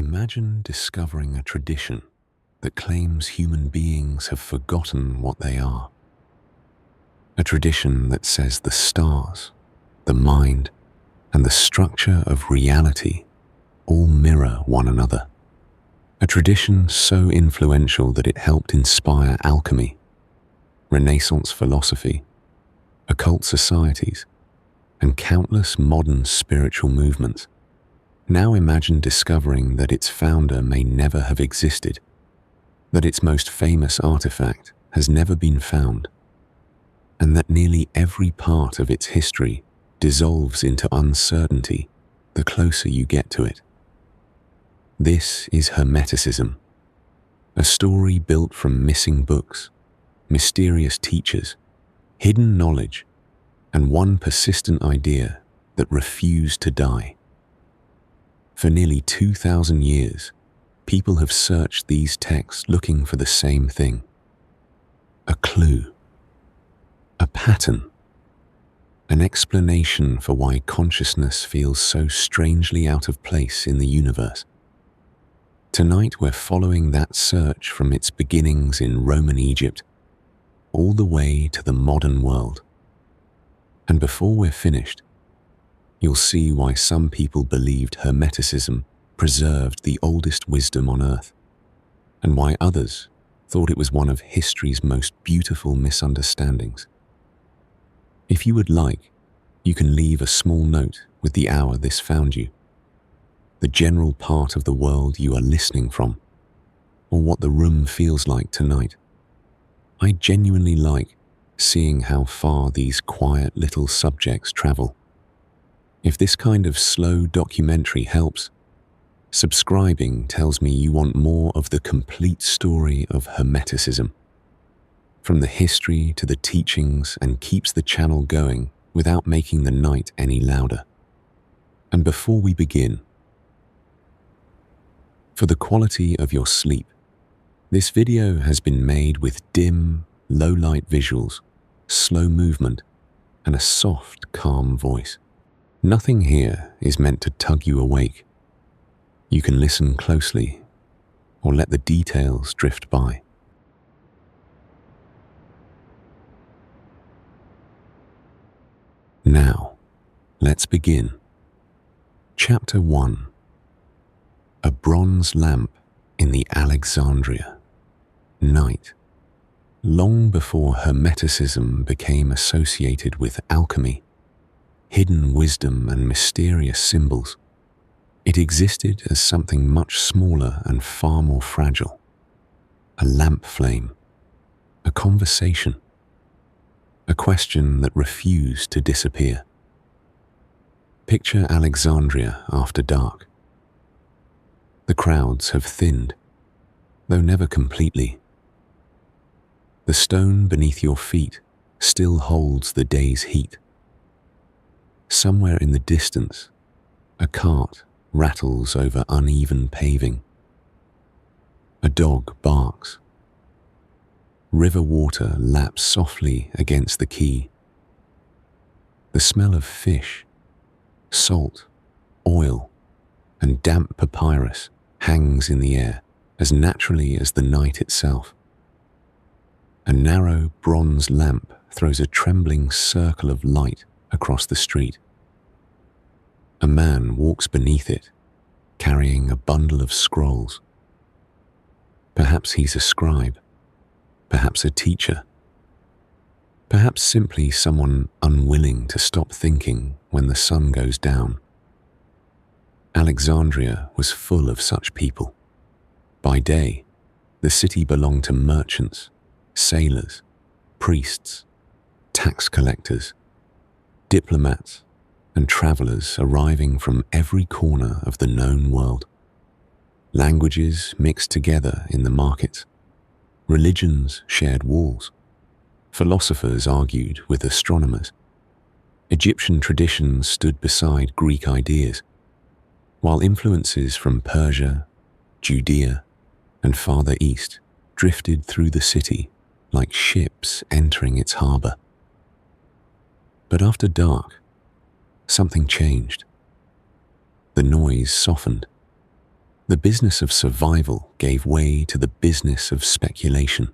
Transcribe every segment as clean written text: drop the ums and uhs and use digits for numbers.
Imagine discovering a tradition that claims human beings have forgotten what they are. A tradition that says the stars, the mind, and the structure of reality all mirror one another. A tradition so influential that it helped inspire alchemy, Renaissance philosophy, occult societies, and countless modern spiritual movements. Now imagine discovering that its founder may never have existed, that its most famous artifact has never been found, and that nearly every part of its history dissolves into uncertainty the closer you get to it. This is Hermeticism, a story built from missing books, mysterious teachers, hidden knowledge, and one persistent idea that refused to die. For nearly 2,000 years, people have searched these texts looking for the same thing: a clue, a pattern, an explanation for why consciousness feels so strangely out of place in the universe. Tonight we're following that search from its beginnings in Roman Egypt all the way to the modern world. And before we're finished, you'll see why some people believed Hermeticism preserved the oldest wisdom on earth, and why others thought it was one of history's most beautiful misunderstandings. If you would like, you can leave a small note with the hour this found you, the general part of the world you are listening from, or what the room feels like tonight. I genuinely like seeing how far these quiet little subjects travel. If this kind of slow documentary helps, subscribing tells me you want more of the complete story of Hermeticism, from the history to the teachings, and keeps the channel going without making the night any louder. And before we begin, for the quality of your sleep, this video has been made with dim, low-light visuals, slow movement, and a soft, calm voice. Nothing here is meant to tug you awake. You can listen closely or let the details drift by. Now, let's begin. Chapter 1. A bronze lamp in the Alexandria. Night. Long before Hermeticism became associated with alchemy, hidden wisdom, and mysterious symbols, it existed as something much smaller and far more fragile. A lamp flame, a conversation, a question that refused to disappear. Picture Alexandria after dark. The crowds have thinned, though never completely. The stone beneath your feet still holds the day's heat. Somewhere in the distance, a cart rattles over uneven paving. A dog barks. River water laps softly against the quay. The smell of fish, salt, oil, and damp papyrus hangs in the air as naturally as the night itself. A narrow bronze lamp throws a trembling circle of light across the street. A man walks beneath it, carrying a bundle of scrolls. Perhaps he's a scribe, perhaps a teacher, perhaps simply someone unwilling to stop thinking when the sun goes down. Alexandria was full of such people. By day, the city belonged to merchants, sailors, priests, tax collectors, diplomats, and travelers arriving from every corner of the known world. Languages mixed together in the markets. Religions shared walls. Philosophers argued with astronomers. Egyptian traditions stood beside Greek ideas, while influences from Persia, Judea, and farther east drifted through the city like ships entering its harbor. But after dark, something changed. The noise softened. The business of survival gave way to the business of speculation.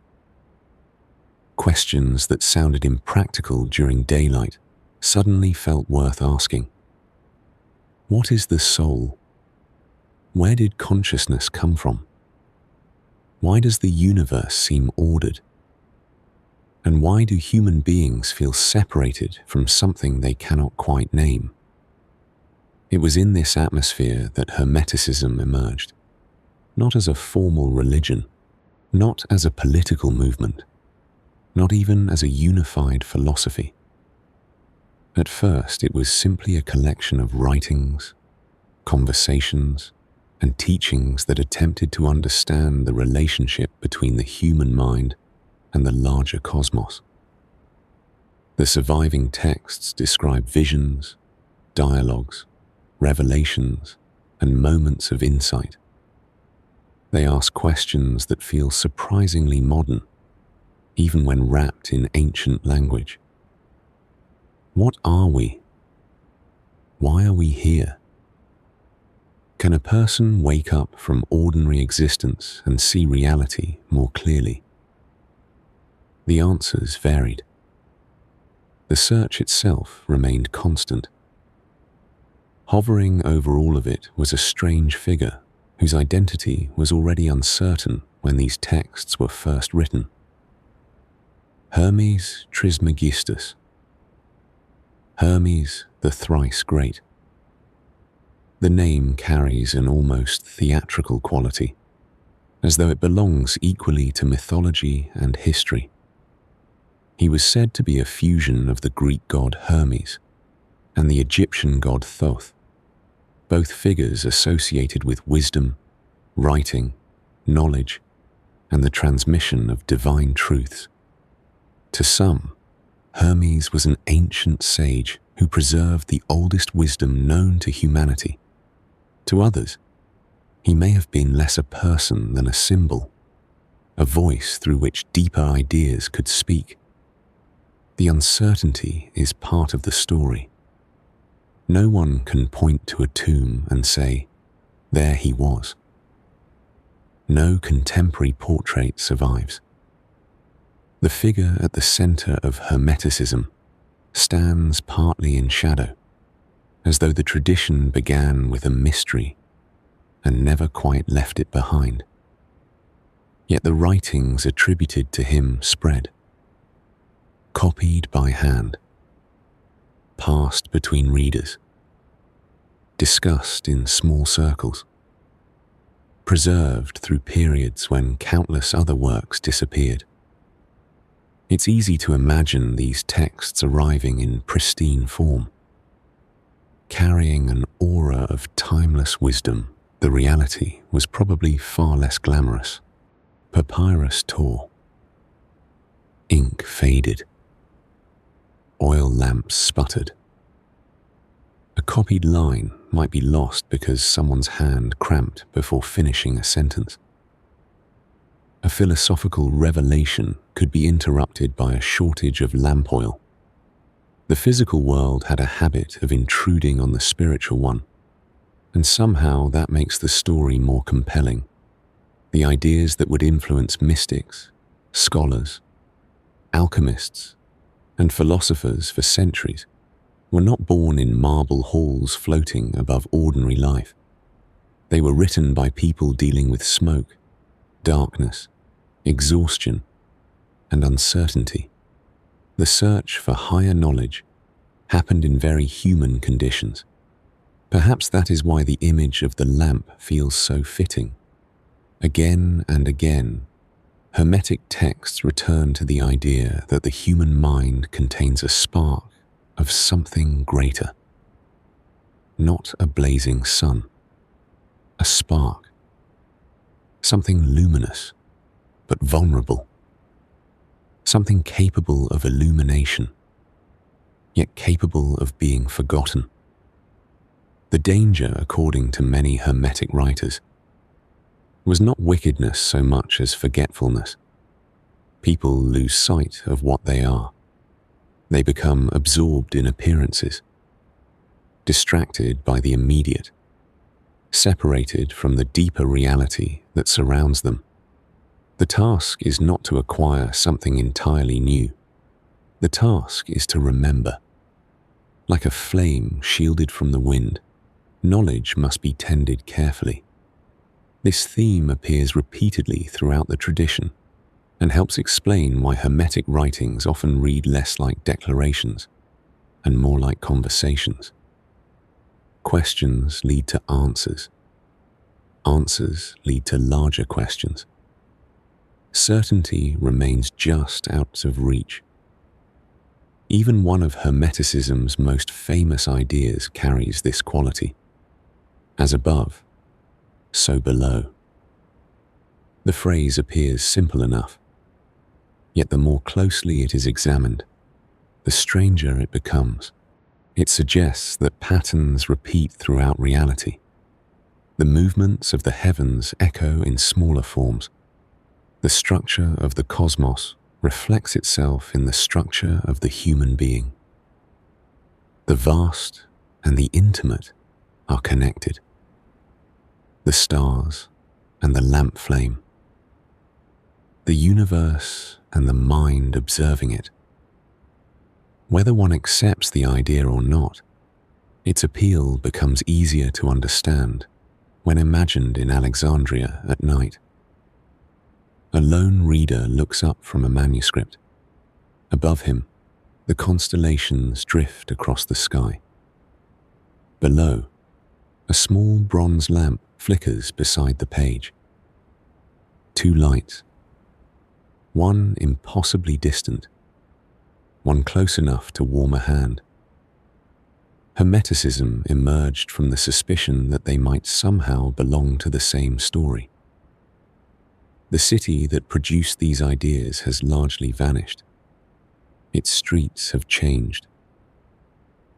Questions that sounded impractical during daylight suddenly felt worth asking. What is the soul? Where did consciousness come from? Why does the universe seem ordered? And why do human beings feel separated from something they cannot quite name? It was in this atmosphere that Hermeticism emerged, not as a formal religion, not as a political movement, not even as a unified philosophy. At first, it was simply a collection of writings, conversations, and teachings that attempted to understand the relationship between the human mind and the larger cosmos. The surviving texts describe visions, dialogues, revelations, and moments of insight. They ask questions that feel surprisingly modern, even when wrapped in ancient language. What are we? Why are we here? Can a person wake up from ordinary existence and see reality more clearly? The answers varied. The search itself remained constant. Hovering over all of it was a strange figure whose identity was already uncertain when these texts were first written. Hermes Trismegistus. Hermes the thrice great. The name carries an almost theatrical quality, as though it belongs equally to mythology and history. He was said to be a fusion of the Greek god Hermes and the Egyptian god Thoth, both figures associated with wisdom, writing, knowledge, and the transmission of divine truths. To some, Hermes was an ancient sage who preserved the oldest wisdom known to humanity. To others, he may have been less a person than a symbol, a voice through which deeper ideas could speak. The uncertainty is part of the story. No one can point to a tomb and say, "There he was." No contemporary portrait survives. The figure at the center of Hermeticism stands partly in shadow, as though the tradition began with a mystery and never quite left it behind. Yet the writings attributed to him spread, copied by hand, passed between readers, discussed in small circles, preserved through periods when countless other works disappeared. It's easy to imagine these texts arriving in pristine form, carrying an aura of timeless wisdom. The reality was probably far less glamorous. Papyrus tore, ink faded, oil lamps sputtered. A copied line might be lost because someone's hand cramped before finishing a sentence. A philosophical revelation could be interrupted by a shortage of lamp oil. The physical world had a habit of intruding on the spiritual one, and somehow that makes the story more compelling. The ideas that would influence mystics, scholars, alchemists, and philosophers for centuries were not born in marble halls floating above ordinary life. They were written by people dealing with smoke, darkness, exhaustion, and uncertainty. The search for higher knowledge happened in very human conditions. Perhaps that is why the image of the lamp feels so fitting. Again and again, Hermetic texts return to the idea that the human mind contains a spark of something greater. Not a blazing sun, a spark. Something luminous, but vulnerable. Something capable of illumination, yet capable of being forgotten. The danger, according to many Hermetic writers, was not wickedness so much as forgetfulness. People lose sight of what they are. They become absorbed in appearances, distracted by the immediate, separated from the deeper reality that surrounds them. The task is not to acquire something entirely new. The task is to remember. Like a flame shielded from the wind, knowledge must be tended carefully. This theme appears repeatedly throughout the tradition and helps explain why Hermetic writings often read less like declarations and more like conversations. Questions lead to answers. Answers lead to larger questions. Certainty remains just out of reach. Even one of Hermeticism's most famous ideas carries this quality. As above, so below. The phrase appears simple enough, yet the more closely it is examined, the stranger it becomes. It suggests that patterns repeat throughout reality. The movements of the heavens echo in smaller forms. The structure of the cosmos reflects itself in the structure of the human being. The vast and the intimate are connected. The stars and the lamp flame. The universe and the mind observing it. Whether one accepts the idea or not, its appeal becomes easier to understand when imagined in Alexandria at night. A lone reader looks up from a manuscript. Above him, the constellations drift across the sky. Below, a small bronze lamp flickers beside the page. Two lights, one impossibly distant, one close enough to warm a hand. Hermeticism emerged from the suspicion that they might somehow belong to the same story. The city that produced these ideas has largely vanished. Its streets have changed.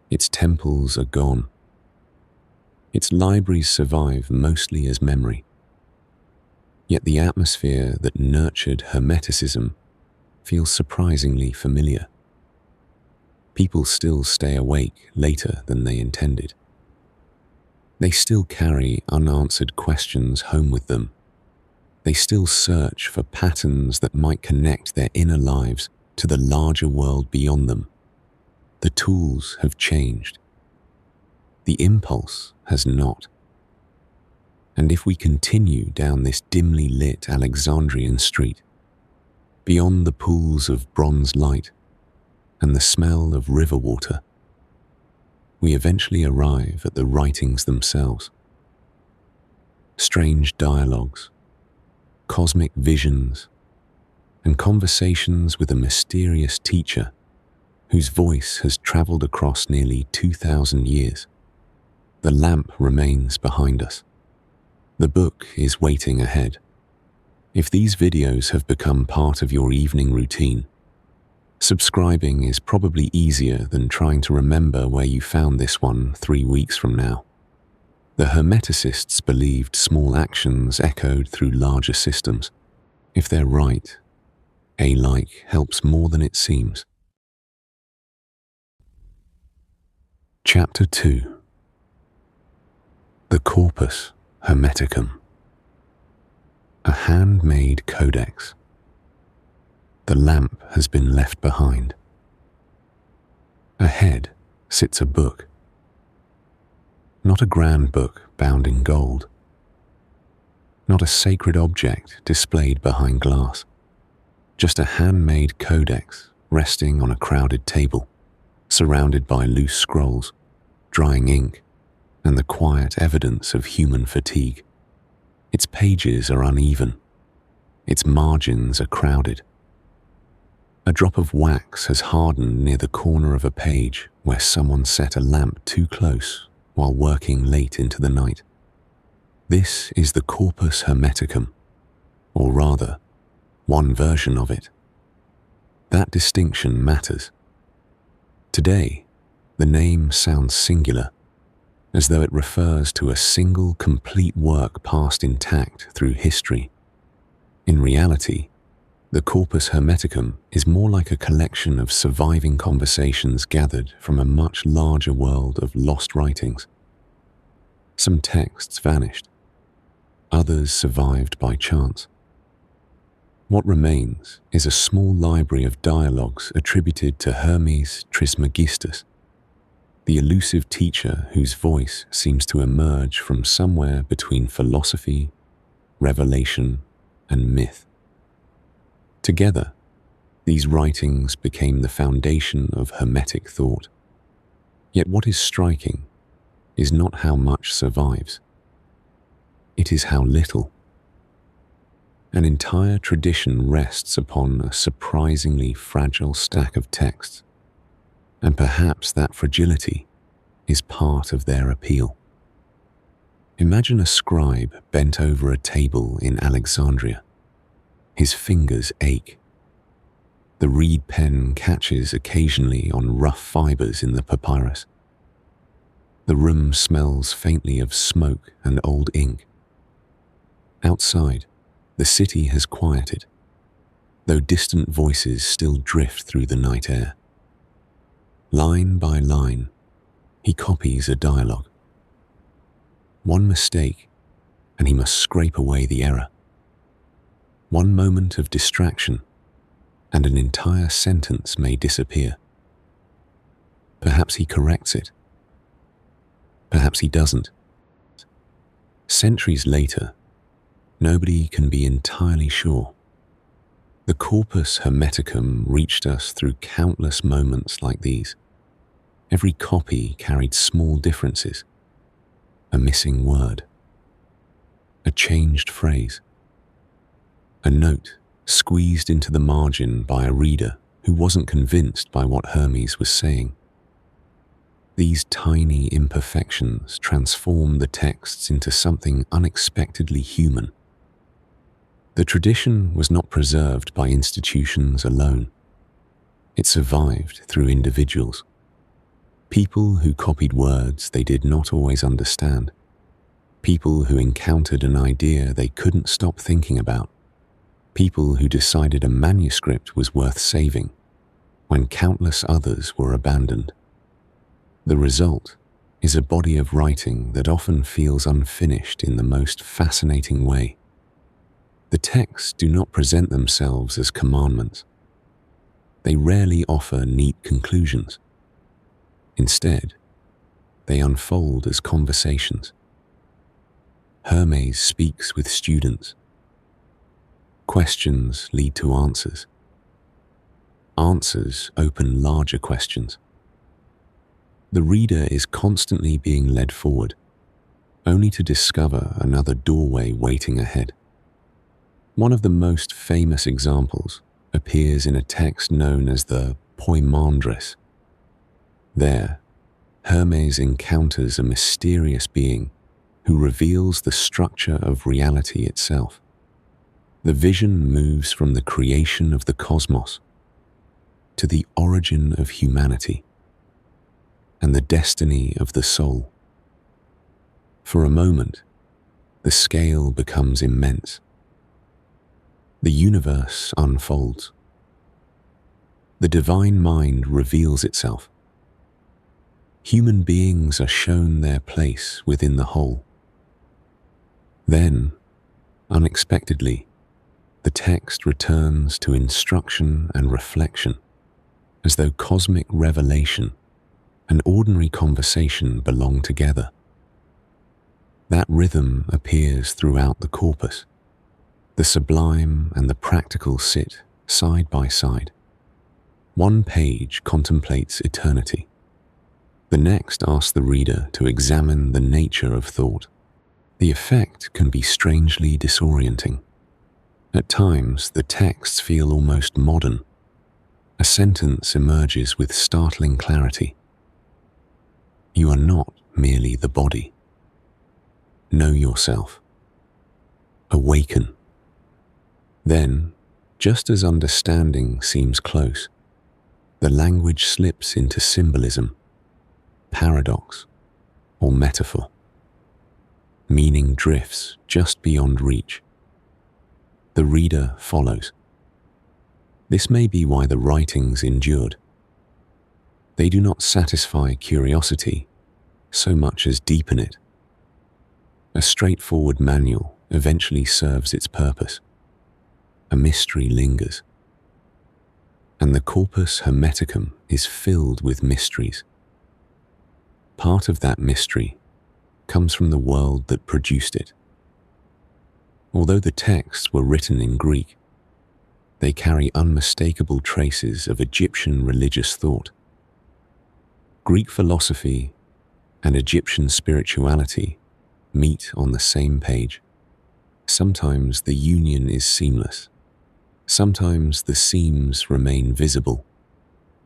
Its temples are gone. Its libraries survive mostly as memory. Yet the atmosphere that nurtured Hermeticism feels surprisingly familiar. People still stay awake later than they intended. They still carry unanswered questions home with them. They still search for patterns that might connect their inner lives to the larger world beyond them. The tools have changed. The impulse has not. And if we continue down this dimly lit Alexandrian street, beyond the pools of bronze light and the smell of river water, we eventually arrive at the writings themselves. Strange dialogues, cosmic visions, and conversations with a mysterious teacher whose voice has traveled across nearly 2,000 years. The lamp remains behind us. The book is waiting ahead. If these videos have become part of your evening routine, subscribing is probably easier than trying to remember where you found this one 3 weeks from now. The Hermeticists believed small actions echoed through larger systems. If they're right, a like helps more than it seems. Chapter 2. The Corpus Hermeticum. A handmade codex. The lamp has been left behind. Ahead sits a book. Not a grand book bound in gold. Not a sacred object displayed behind glass. Just a handmade codex resting on a crowded table, surrounded by loose scrolls, drying ink, and the quiet evidence of human fatigue. Its pages are uneven. Its margins are crowded. A drop of wax has hardened near the corner of a page where someone set a lamp too close while working late into the night. This is the Corpus Hermeticum, or rather, one version of it. That distinction matters. Today, the name sounds singular, as though it refers to a single complete work passed intact through history. In reality, the Corpus Hermeticum is more like a collection of surviving conversations gathered from a much larger world of lost writings. Some texts vanished, others survived by chance. What remains is a small library of dialogues attributed to Hermes Trismegistus, the elusive teacher whose voice seems to emerge from somewhere between philosophy, revelation, and myth. Together, these writings became the foundation of Hermetic thought. Yet what is striking is not how much survives. It is how little. An entire tradition rests upon a surprisingly fragile stack of texts, and perhaps that fragility is part of their appeal. Imagine a scribe bent over a table in Alexandria. His fingers ache. The reed pen catches occasionally on rough fibers in the papyrus. The room smells faintly of smoke and old ink. Outside, the city has quieted, though distant voices still drift through the night air. Line by line, he copies a dialogue. One mistake, and he must scrape away the error. One moment of distraction, and an entire sentence may disappear. Perhaps he corrects it. Perhaps he doesn't. Centuries later, nobody can be entirely sure. The Corpus Hermeticum reached us through countless moments like these. Every copy carried small differences. A missing word. A changed phrase. A note squeezed into the margin by a reader who wasn't convinced by what Hermes was saying. These tiny imperfections transform the texts into something unexpectedly human. The tradition was not preserved by institutions alone. It survived through individuals. People who copied words they did not always understand. People who encountered an idea they couldn't stop thinking about. People who decided a manuscript was worth saving when countless others were abandoned. The result is a body of writing that often feels unfinished in the most fascinating way. The texts do not present themselves as commandments. They rarely offer neat conclusions. Instead, they unfold as conversations. Hermes speaks with students. Questions lead to answers. Answers open larger questions. The reader is constantly being led forward, only to discover another doorway waiting ahead. One of the most famous examples appears in a text known as the Poimandres. There, Hermes encounters a mysterious being who reveals the structure of reality itself. The vision moves from the creation of the cosmos to the origin of humanity and the destiny of the soul. For a moment, the scale becomes immense. The universe unfolds. The divine mind reveals itself. Human beings are shown their place within the whole. Then, unexpectedly, the text returns to instruction and reflection, as though cosmic revelation and ordinary conversation belong together. That rhythm appears throughout the corpus. The sublime and the practical sit side by side. One page contemplates eternity. The next asks the reader to examine the nature of thought. The effect can be strangely disorienting. At times, the texts feel almost modern. A sentence emerges with startling clarity. You are not merely the body. Know yourself. Awaken. Then, just as understanding seems close, the language slips into symbolism, paradox, or metaphor. Meaning drifts just beyond reach. The reader follows. This may be why the writings endured. They do not satisfy curiosity so much as deepen it. A straightforward manual eventually serves its purpose. A mystery lingers. And the Corpus Hermeticum is filled with mysteries. Part of that mystery comes from the world that produced it. Although the texts were written in Greek, they carry unmistakable traces of Egyptian religious thought. Greek philosophy and Egyptian spirituality meet on the same page. Sometimes the union is seamless. Sometimes the seams remain visible.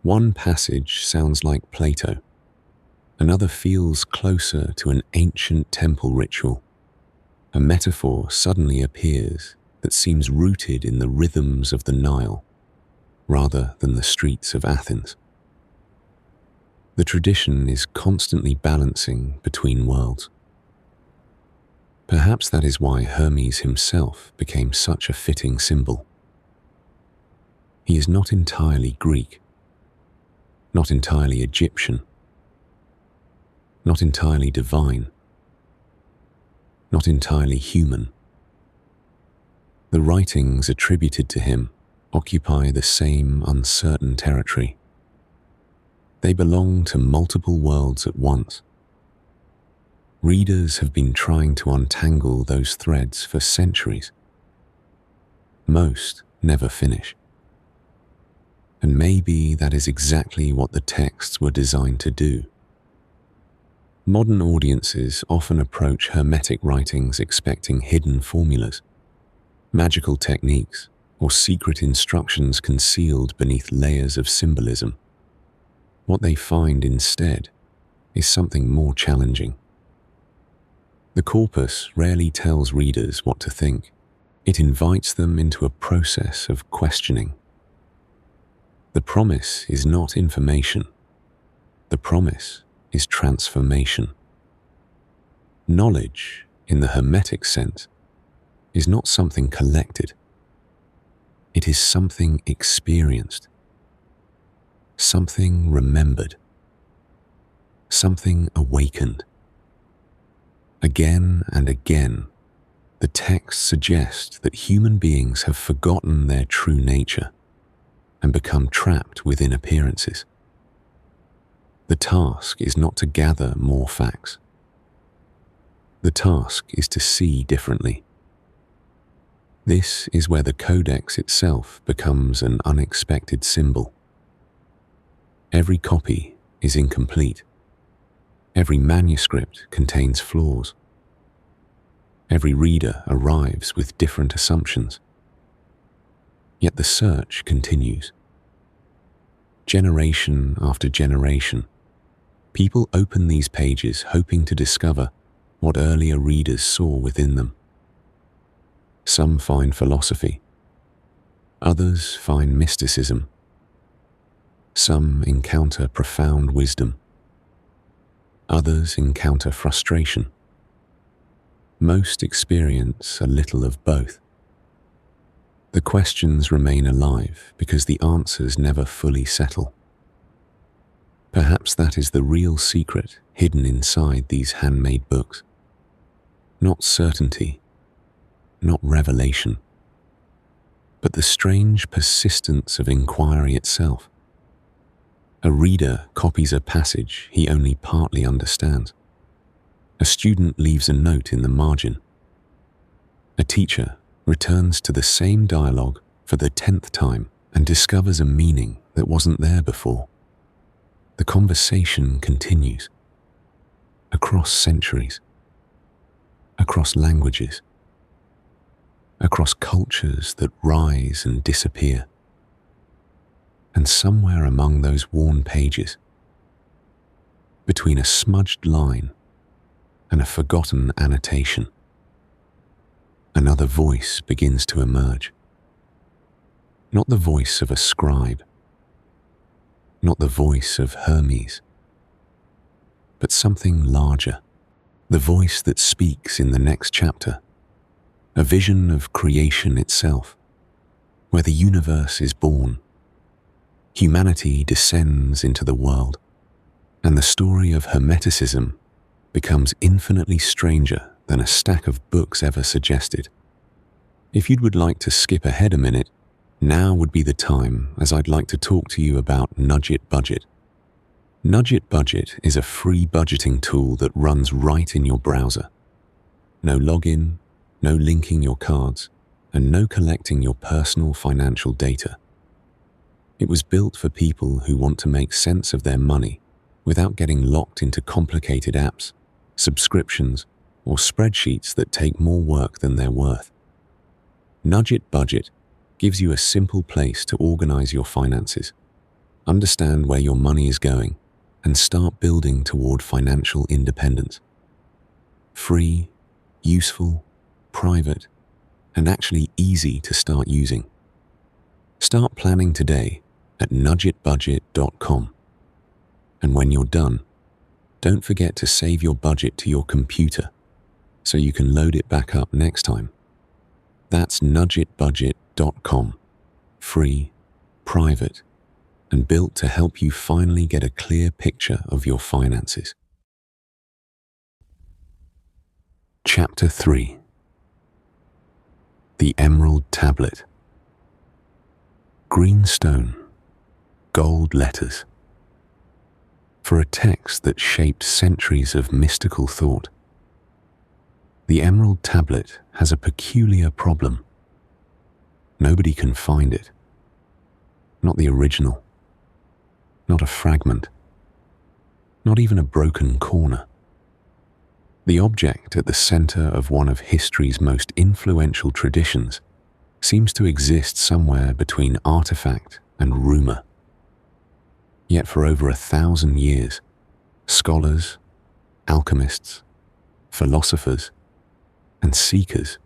One passage sounds like Plato. Another feels closer to an ancient temple ritual. A metaphor suddenly appears that seems rooted in the rhythms of the Nile rather than the streets of Athens. The tradition is constantly balancing between worlds. Perhaps that is why Hermes himself became such a fitting symbol. He is not entirely Greek, not entirely Egyptian, not entirely divine, not entirely human. The writings attributed to him occupy the same uncertain territory. They belong to multiple worlds at once. Readers have been trying to untangle those threads for centuries. Most never finish. And maybe that is exactly what the texts were designed to do. Modern audiences often approach Hermetic writings expecting hidden formulas, magical techniques, or secret instructions concealed beneath layers of symbolism. What they find instead is something more challenging. The corpus rarely tells readers what to think. It invites them into a process of questioning. The promise is not information. The promise is transformation. Knowledge, in the Hermetic sense, is not something collected. It is something experienced, something remembered, something awakened. Again and again, the texts suggest that human beings have forgotten their true nature and become trapped within appearances. The task is not to gather more facts. The task is to see differently. This is where the Codex itself becomes an unexpected symbol. Every copy is incomplete. Every manuscript contains flaws. Every reader arrives with different assumptions. Yet the search continues. Generation after generation, people open these pages hoping to discover what earlier readers saw within them. Some find philosophy. Others find mysticism. Some encounter profound wisdom. Others encounter frustration. Most experience a little of both. The questions remain alive because the answers never fully settle. Perhaps that is the real secret hidden inside these handmade books. Not certainty, not revelation, but the strange persistence of inquiry itself. A reader copies a passage he only partly understands. A student leaves a note in the margin. A teacher returns to the same dialogue for the 10th time and discovers a meaning that wasn't there before. The conversation continues. Across centuries. Across languages. Across cultures that rise and disappear. And somewhere among those worn pages, between a smudged line and a forgotten annotation, another voice begins to emerge. Not the voice of a scribe, not the voice of Hermes, but something larger, the voice that speaks in the next chapter, a vision of creation itself, where the universe is born. Humanity descends into the world, and the story of Hermeticism becomes infinitely stranger than a stack of books ever suggested. If you would like to skip ahead a minute, now would be the time, as I'd like to talk to you about Nudge It Budget. Nudge It Budget is a free budgeting tool that runs right in your browser. No login, no linking your cards, and no collecting your personal financial data. It was built for people who want to make sense of their money without getting locked into complicated apps, subscriptions, or spreadsheets that take more work than they're worth. Nudge It Budget gives you a simple place to organize your finances, understand where your money is going, and start building toward financial independence. Free, useful, private, and actually easy to start using. Start planning today at nudgeitbudget.com. And when you're done, don't forget to save your budget to your computer so you can load it back up next time. That's nudgeitbudget.com. Free, private, and built to help you finally get a clear picture of your finances. Chapter 3. The Emerald Tablet. Green stone, gold letters. For a text that shaped centuries of mystical thought, the Emerald Tablet has a peculiar problem. Nobody can find it. Not the original. Not a fragment. Not even a broken corner. The object at the center of one of history's most influential traditions seems to exist somewhere between artifact and rumor. Yet for over 1,000 years, scholars, alchemists, philosophers, and seekers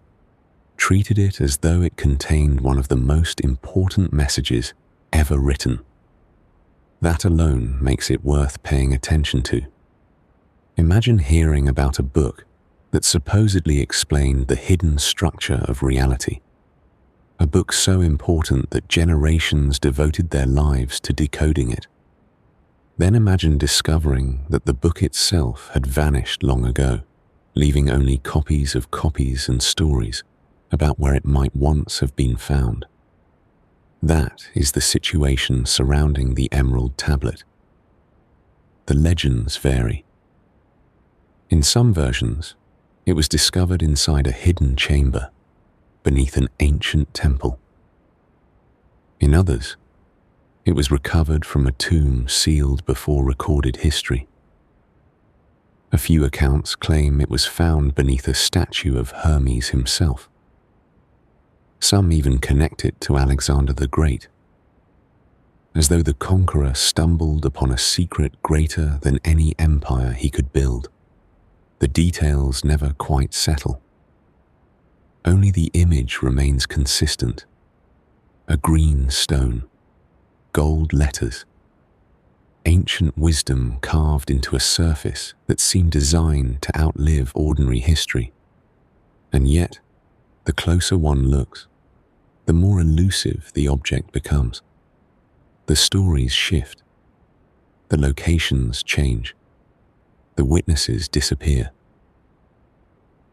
treated it as though it contained one of the most important messages ever written. That alone makes it worth paying attention to. Imagine hearing about a book that supposedly explained the hidden structure of reality. A book so important that generations devoted their lives to decoding it. Then imagine discovering that the book itself had vanished long ago, leaving only copies of copies and stories about where it might once have been found. That is the situation surrounding the Emerald Tablet. The legends vary. In some versions, it was discovered inside a hidden chamber beneath an ancient temple. In others, it was recovered from a tomb sealed before recorded history. A few accounts claim it was found beneath a statue of Hermes himself. Some even connect it to Alexander the Great, as though the conqueror stumbled upon a secret greater than any empire he could build. The details never quite settle. Only the image remains consistent. A green stone, gold letters, ancient wisdom carved into a surface that seemed designed to outlive ordinary history. And yet, the closer one looks, the more elusive the object becomes. The stories shift. The locations change. The witnesses disappear.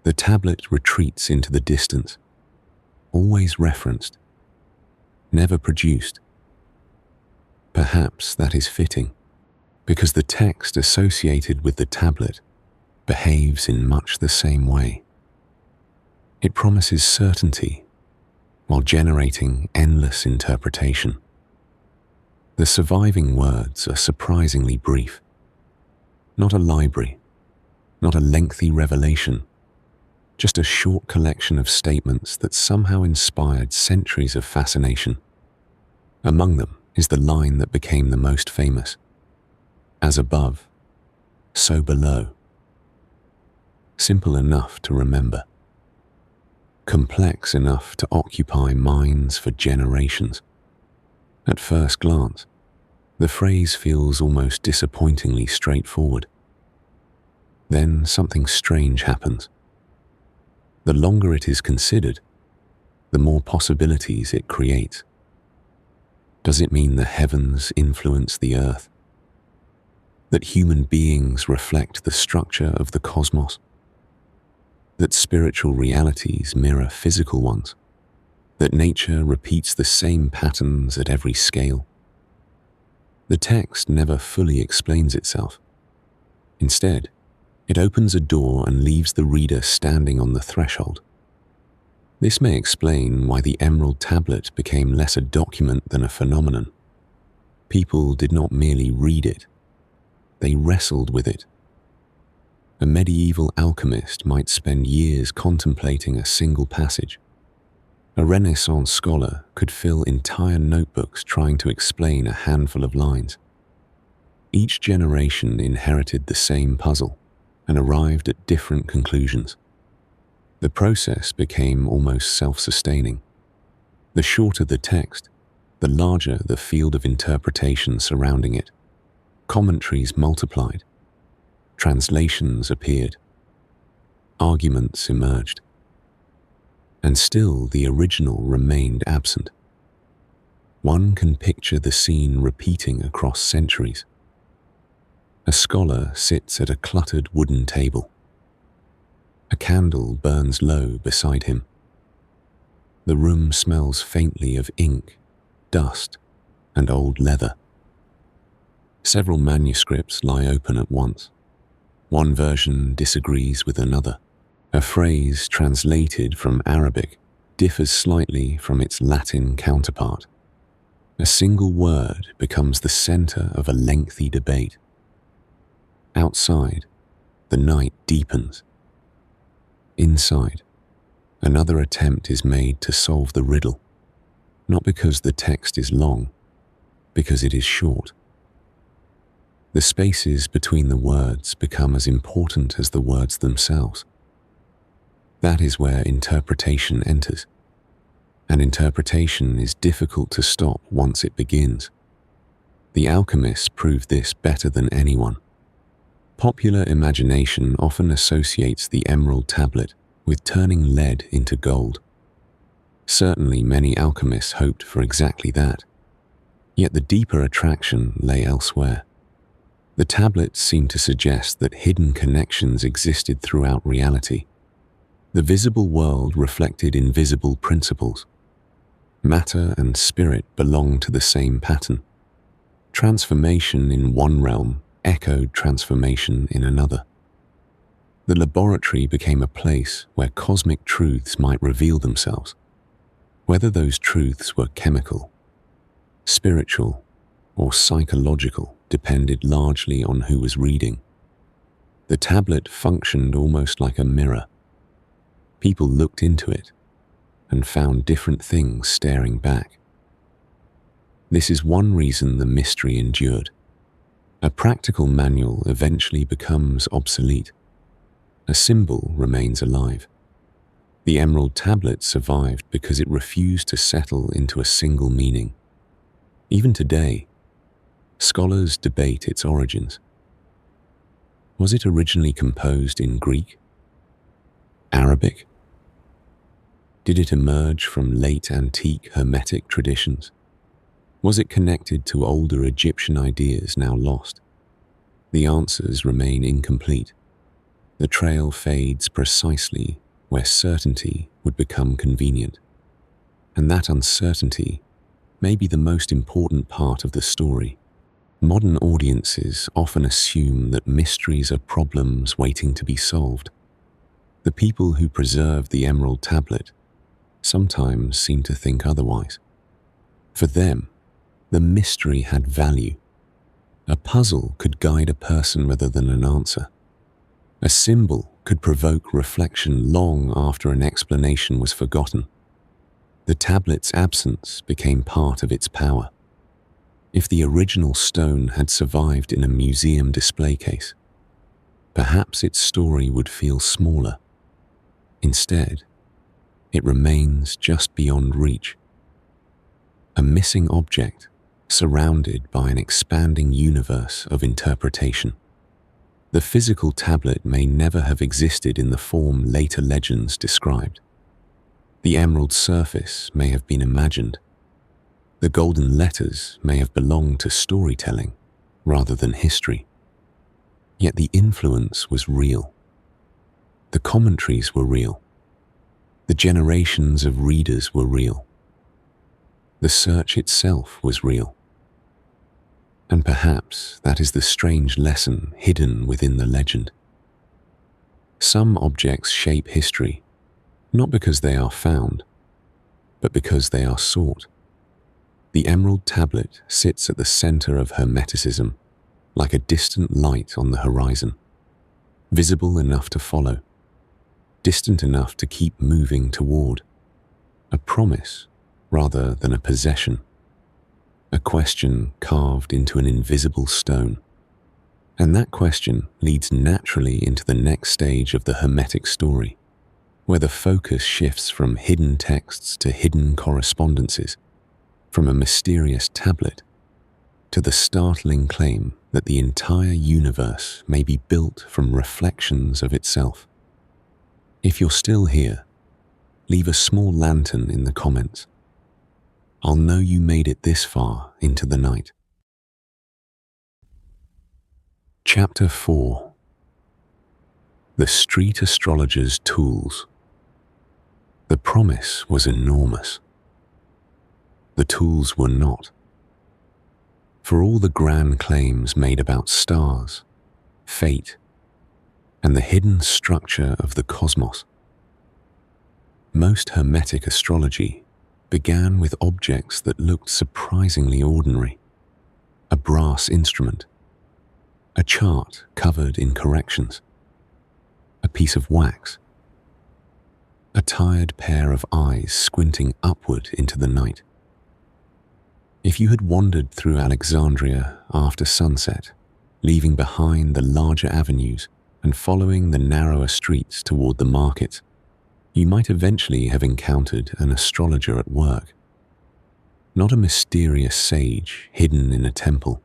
The tablet retreats into the distance, always referenced, never produced. Perhaps that is fitting, because the text associated with the tablet behaves in much the same way. It promises certainty while generating endless interpretation. The surviving words are surprisingly brief. Not a library, not a lengthy revelation, just a short collection of statements that somehow inspired centuries of fascination. Among them is the line that became the most famous: "As above, so below." Simple enough to remember. Complex enough to occupy minds for generations. At first glance, the phrase feels almost disappointingly straightforward. Then something strange happens. The longer it is considered, the more possibilities it creates. Does it mean the heavens influence the earth? That human beings reflect the structure of the cosmos? that spiritual realities mirror physical ones, that nature repeats the same patterns at every scale. The text never fully explains itself. Instead, it opens a door and leaves the reader standing on the threshold. This may explain why the Emerald Tablet became less a document than a phenomenon. People did not merely read it, they wrestled with it. A medieval alchemist might spend years contemplating a single passage. A Renaissance scholar could fill entire notebooks trying to explain a handful of lines. Each generation inherited the same puzzle and arrived at different conclusions. The process became almost self-sustaining. The shorter the text, the larger the field of interpretation surrounding it. Commentaries multiplied. Translations appeared. Arguments emerged. And still the original remained absent. One can picture the scene repeating across centuries. A scholar sits at a cluttered wooden table. A candle burns low beside him. The room smells faintly of ink, dust, and old leather. Several manuscripts lie open at once. One version disagrees with another. A phrase translated from Arabic differs slightly from its Latin counterpart. A single word becomes the center of a lengthy debate. Outside, the night deepens. Inside, another attempt is made to solve the riddle, not because the text is long, because it is short. The spaces between the words become as important as the words themselves. That is where interpretation enters, and interpretation is difficult to stop once it begins. The alchemists proved this better than anyone. Popular imagination often associates the Emerald Tablet with turning lead into gold. Certainly many alchemists hoped for exactly that, yet the deeper attraction lay elsewhere. The tablets seemed to suggest that hidden connections existed throughout reality. The visible world reflected invisible principles. Matter and spirit belonged to the same pattern. Transformation in one realm echoed transformation in another. The laboratory became a place where cosmic truths might reveal themselves. Whether those truths were chemical, spiritual, or psychological depended largely on who was reading. The tablet functioned almost like a mirror. People looked into it and found different things staring back. This is one reason the mystery endured. A practical manual eventually becomes obsolete. A symbol remains alive. The Emerald Tablet survived because it refused to settle into a single meaning. Even today, scholars debate its origins. Was it originally composed in Greek? Arabic? Did it emerge from late antique Hermetic traditions? Was it connected to older Egyptian ideas now lost? The answers remain incomplete. The trail fades precisely where certainty would become convenient. And that uncertainty may be the most important part of the story. Modern audiences often assume that mysteries are problems waiting to be solved. The people who preserved the Emerald Tablet sometimes seem to think otherwise. For them, the mystery had value. A puzzle could guide a person rather than an answer. A symbol could provoke reflection long after an explanation was forgotten. The tablet's absence became part of its power. If the original stone had survived in a museum display case, perhaps its story would feel smaller. Instead, it remains just beyond reach. A missing object surrounded by an expanding universe of interpretation. The physical tablet may never have existed in the form later legends described. The emerald surface may have been imagined. The golden letters may have belonged to storytelling rather than history. Yet the influence was real. The commentaries were real. The generations of readers were real. The search itself was real. And perhaps that is the strange lesson hidden within the legend. Some objects shape history, not because they are found, but because they are sought. The emerald tablet sits at the center of Hermeticism, like a distant light on the horizon, visible enough to follow, distant enough to keep moving toward, a promise rather than a possession, a question carved into an invisible stone. And that question leads naturally into the next stage of the Hermetic story, where the focus shifts from hidden texts to hidden correspondences, from a mysterious tablet to the startling claim that the entire universe may be built from reflections of itself. If you're still here, leave a small lantern in the comments. I'll know you made it this far into the night. Chapter 4. The Street Astrologer's Tools. The promise was enormous. The tools were not. For all the grand claims made about stars, fate, and the hidden structure of the cosmos, most Hermetic astrology began with objects that looked surprisingly ordinary. A brass instrument, a chart covered in corrections, a piece of wax, a tired pair of eyes squinting upward into the night. If you had wandered through Alexandria after sunset, leaving behind the larger avenues and following the narrower streets toward the markets, you might eventually have encountered an astrologer at work. Not a mysterious sage hidden in a temple,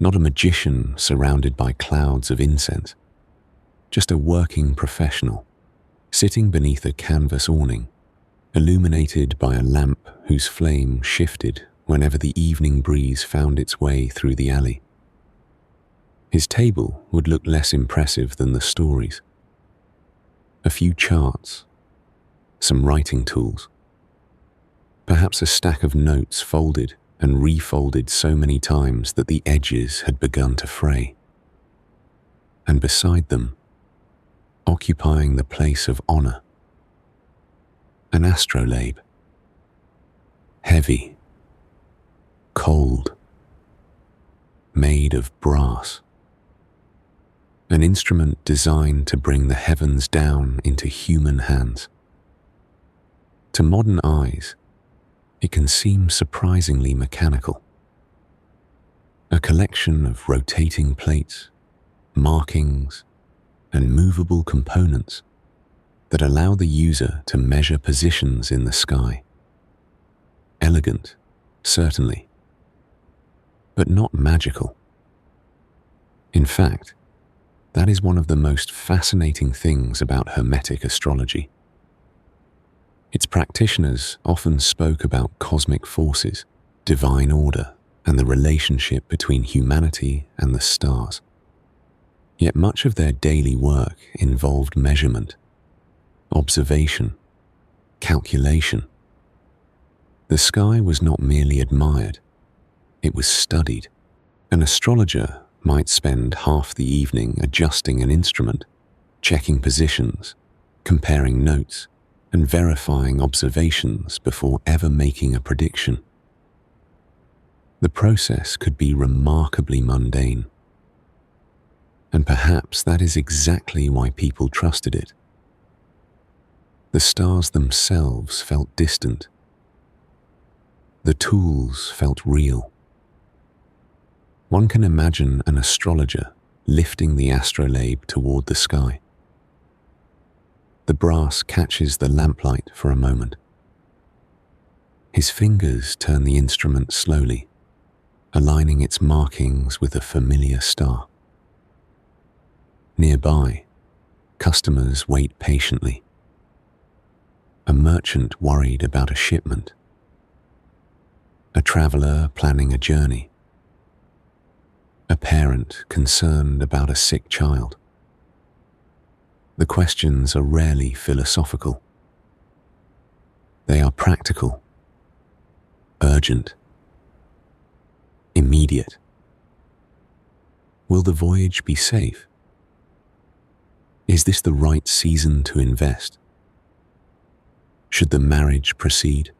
not a magician surrounded by clouds of incense, just a working professional, sitting beneath a canvas awning, illuminated by a lamp whose flame shifted whenever the evening breeze found its way through the alley. His table would look less impressive than the stories. A few charts, some writing tools, perhaps a stack of notes folded and refolded so many times that the edges had begun to fray. And beside them, occupying the place of honor, an astrolabe. Heavy, cold, made of brass. An instrument designed to bring the heavens down into human hands. To modern eyes, it can seem surprisingly mechanical. A collection of rotating plates, markings, and movable components that allow the user to measure positions in the sky. Elegant, certainly, but not magical. In fact, that is one of the most fascinating things about Hermetic astrology. Its practitioners often spoke about cosmic forces, divine order, and the relationship between humanity and the stars. Yet much of their daily work involved measurement, observation, calculation. The sky was not merely admired, it was studied. An astrologer might spend half the evening adjusting an instrument, checking positions, comparing notes, and verifying observations before ever making a prediction. The process could be remarkably mundane. And perhaps that is exactly why people trusted it. The stars themselves felt distant. The tools felt real. One can imagine an astrologer lifting the astrolabe toward the sky. The brass catches the lamplight for a moment. His fingers turn the instrument slowly, aligning its markings with a familiar star. Nearby, customers wait patiently. A merchant worried about a shipment. A traveler planning a journey. A parent concerned about a sick child. The questions are rarely philosophical. They are practical, urgent, immediate. Will the voyage be safe? Is this the right season to invest? Should the marriage proceed?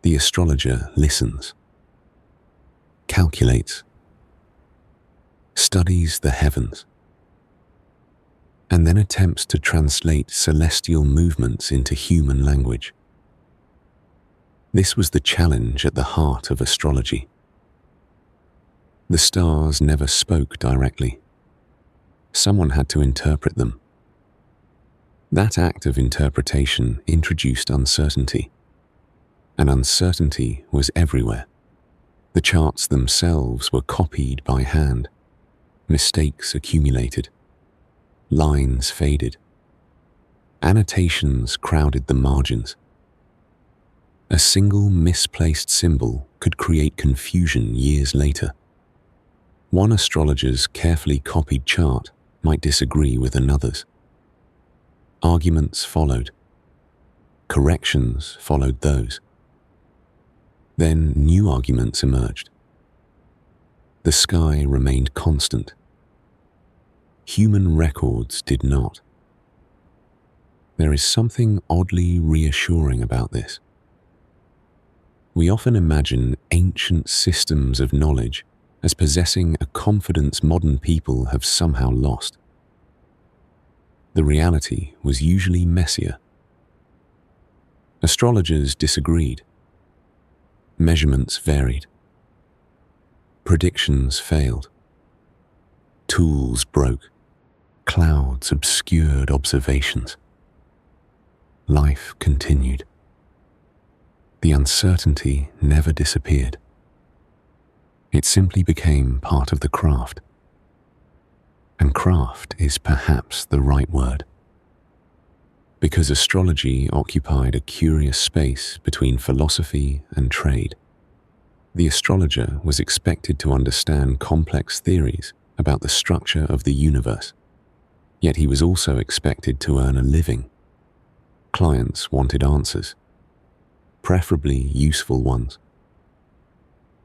The astrologer listens, calculates, studies the heavens, and then attempts to translate celestial movements into human language. This was the challenge at the heart of astrology. The stars never spoke directly. Someone had to interpret them. That act of interpretation introduced uncertainty, and uncertainty was everywhere. The charts themselves were copied by hand. Mistakes accumulated. Lines faded. Annotations crowded the margins. A single misplaced symbol could create confusion years later. One astrologer's carefully copied chart might disagree with another's. Arguments followed. Corrections followed those. Then new arguments emerged. The sky remained constant. Human records did not. There is something oddly reassuring about this. We often imagine ancient systems of knowledge as possessing a confidence modern people have somehow lost. The reality was usually messier. Astrologers disagreed. Measurements varied. Predictions failed. Tools broke. Clouds obscured observations. Life continued. The uncertainty never disappeared. It simply became part of the craft. And craft is perhaps the right word. Because astrology occupied a curious space between philosophy and trade. The astrologer was expected to understand complex theories about the structure of the universe. Yet he was also expected to earn a living. Clients wanted answers, preferably useful ones.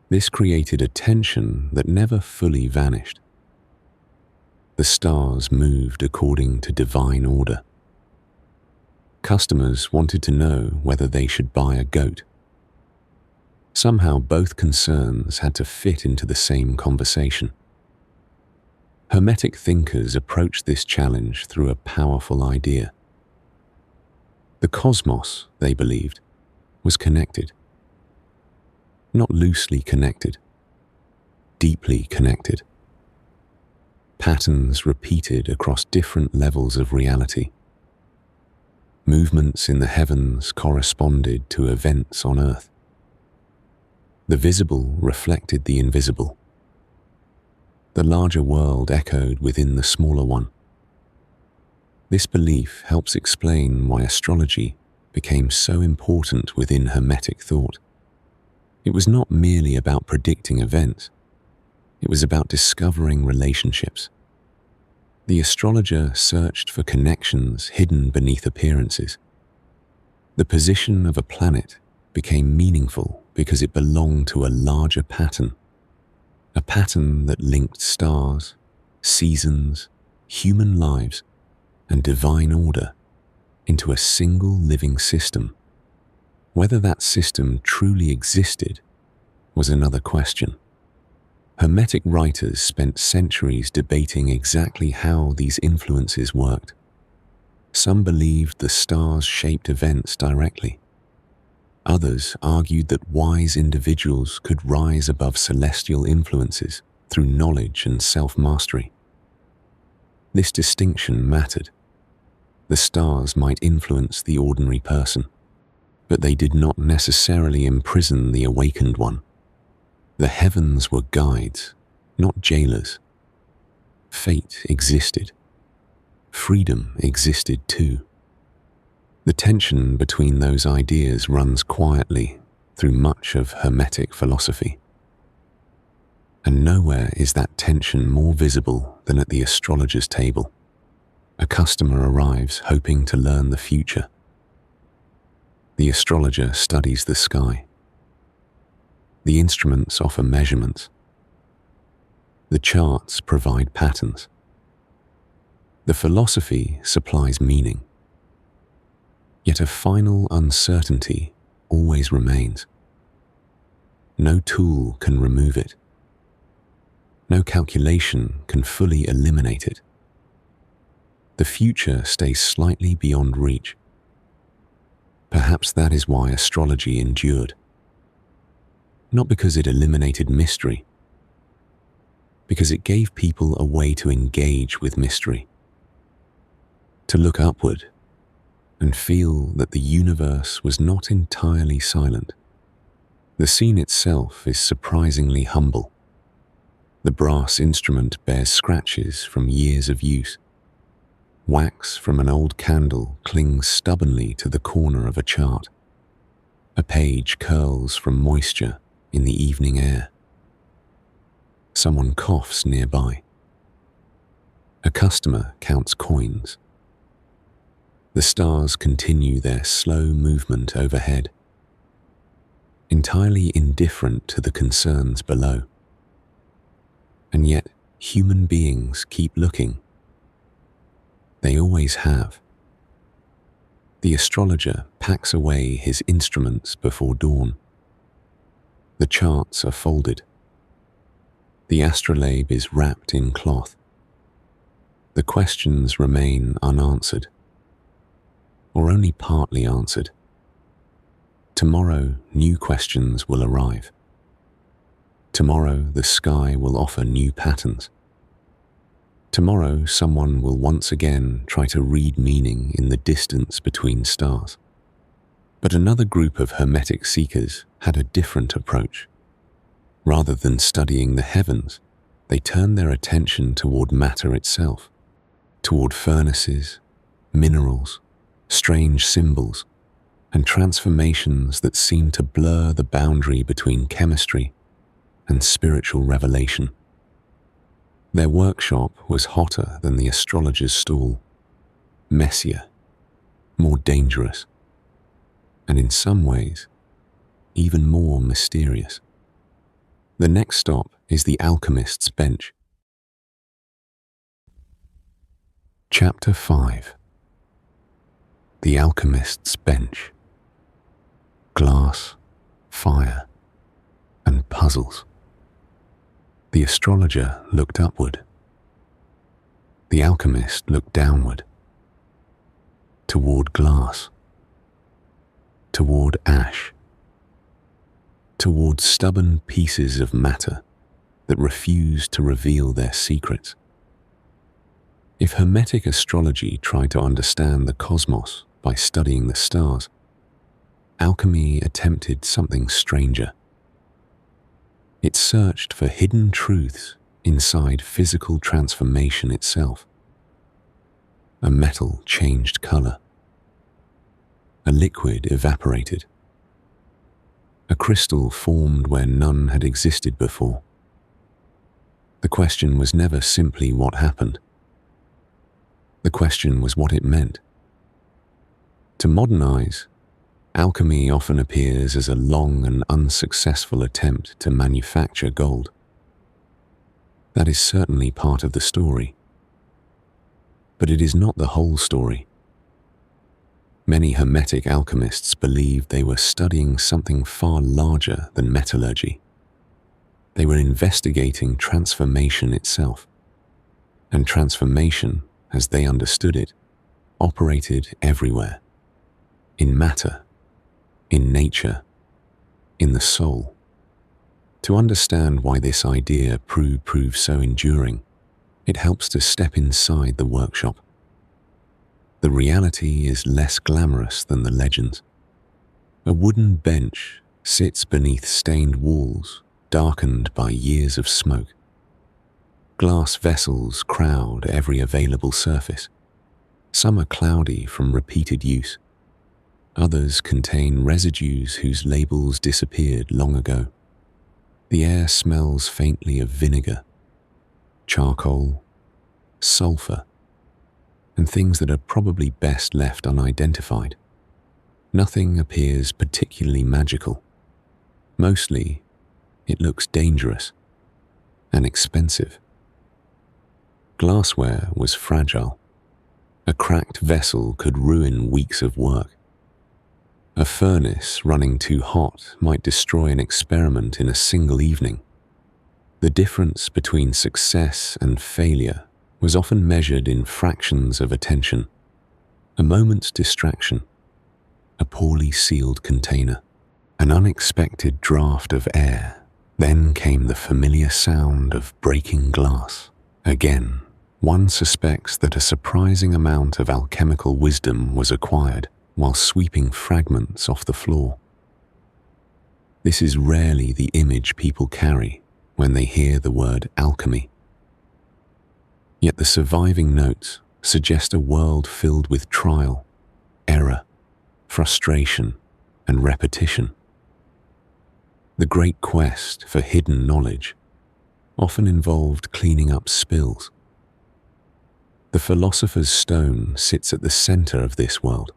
This created a tension that never fully vanished. The stars moved according to divine order. Customers wanted to know whether they should buy a goat. Somehow both concerns had to fit into the same conversation. Hermetic thinkers approached this challenge through a powerful idea. The cosmos, they believed, was connected. Not loosely connected, deeply connected. Patterns repeated across different levels of reality. Movements in the heavens corresponded to events on Earth. The visible reflected the invisible. The larger world echoed within the smaller one. This belief helps explain why astrology became so important within Hermetic thought. It was not merely about predicting events. It was about discovering relationships. The astrologer searched for connections hidden beneath appearances. The position of a planet became meaningful because it belonged to a larger pattern, a pattern that linked stars, seasons, human lives, and divine order into a single living system. Whether that system truly existed was another question. Hermetic writers spent centuries debating exactly how these influences worked. Some believed the stars shaped events directly. Others argued that wise individuals could rise above celestial influences through knowledge and self-mastery. This distinction mattered. The stars might influence the ordinary person, but they did not necessarily imprison the awakened one. The heavens were guides, not jailers. Fate existed. Freedom existed too. The tension between those ideas runs quietly through much of Hermetic philosophy. And nowhere is that tension more visible than at the astrologer's table. A customer arrives hoping to learn the future. The astrologer studies the sky. The instruments offer measurements. The charts provide patterns. The philosophy supplies meaning. Yet a final uncertainty always remains. No tool can remove it. No calculation can fully eliminate it. The future stays slightly beyond reach. Perhaps that is why astrology endured. Not because it eliminated mystery, because it gave people a way to engage with mystery, to look upward and feel that the universe was not entirely silent. The scene itself is surprisingly humble. The brass instrument bears scratches from years of use. Wax from an old candle clings stubbornly to the corner of a chart. A page curls from moisture in the evening air. Someone coughs nearby. A customer counts coins. The stars continue their slow movement overhead, entirely indifferent to the concerns below. And yet, human beings keep looking. They always have. The astrologer packs away his instruments before dawn. The charts are folded. The astrolabe is wrapped in cloth. The questions remain unanswered, or only partly answered. Tomorrow, new questions will arrive. Tomorrow, the sky will offer new patterns. Tomorrow, someone will once again try to read meaning in the distance between stars. But another group of Hermetic seekers had a different approach. Rather than studying the heavens, they turned their attention toward matter itself, toward furnaces, minerals, strange symbols, and transformations that seemed to blur the boundary between chemistry and spiritual revelation. Their workshop was hotter than the astrologer's stall, messier, more dangerous, and in some ways, even more mysterious. The next stop is the alchemist's bench. Chapter 5. The alchemist's bench. Glass, fire, and puzzles. The astrologer looked upward. The alchemist looked downward. Toward glass. Toward ash. Toward stubborn pieces of matter that refused to reveal their secrets. If Hermetic astrology tried to understand the cosmos by studying the stars, alchemy attempted something stranger. It searched for hidden truths inside physical transformation itself. A metal changed color. A liquid evaporated. A crystal formed where none had existed before. The question was never simply what happened. The question was what it meant. To modernize, alchemy often appears as a long and unsuccessful attempt to manufacture gold. That is certainly part of the story. But it is not the whole story. Many Hermetic alchemists believed they were studying something far larger than metallurgy. They were investigating transformation itself. And transformation, as they understood it, operated everywhere. In matter, in nature, in the soul. To understand why this idea proved so enduring, it helps to step inside the workshop. The reality is less glamorous than the legends. A wooden bench sits beneath stained walls, darkened by years of smoke. Glass vessels crowd every available surface. Some are cloudy from repeated use. Others contain residues whose labels disappeared long ago. The air smells faintly of vinegar, charcoal, sulfur, and things that are probably best left unidentified. Nothing appears particularly magical. Mostly, it looks dangerous and expensive. Glassware was fragile. A cracked vessel could ruin weeks of work. A furnace running too hot might destroy an experiment in a single evening. The difference between success and failure was often measured in fractions of attention. A moment's distraction, a poorly sealed container, an unexpected draft of air. Then came the familiar sound of breaking glass. Again, one suspects that a surprising amount of alchemical wisdom was acquired while sweeping fragments off the floor. This is rarely the image people carry when they hear the word alchemy. Yet the surviving notes suggest a world filled with trial, error, frustration, and repetition. The great quest for hidden knowledge often involved cleaning up spills. The philosopher's stone sits at the center of this world.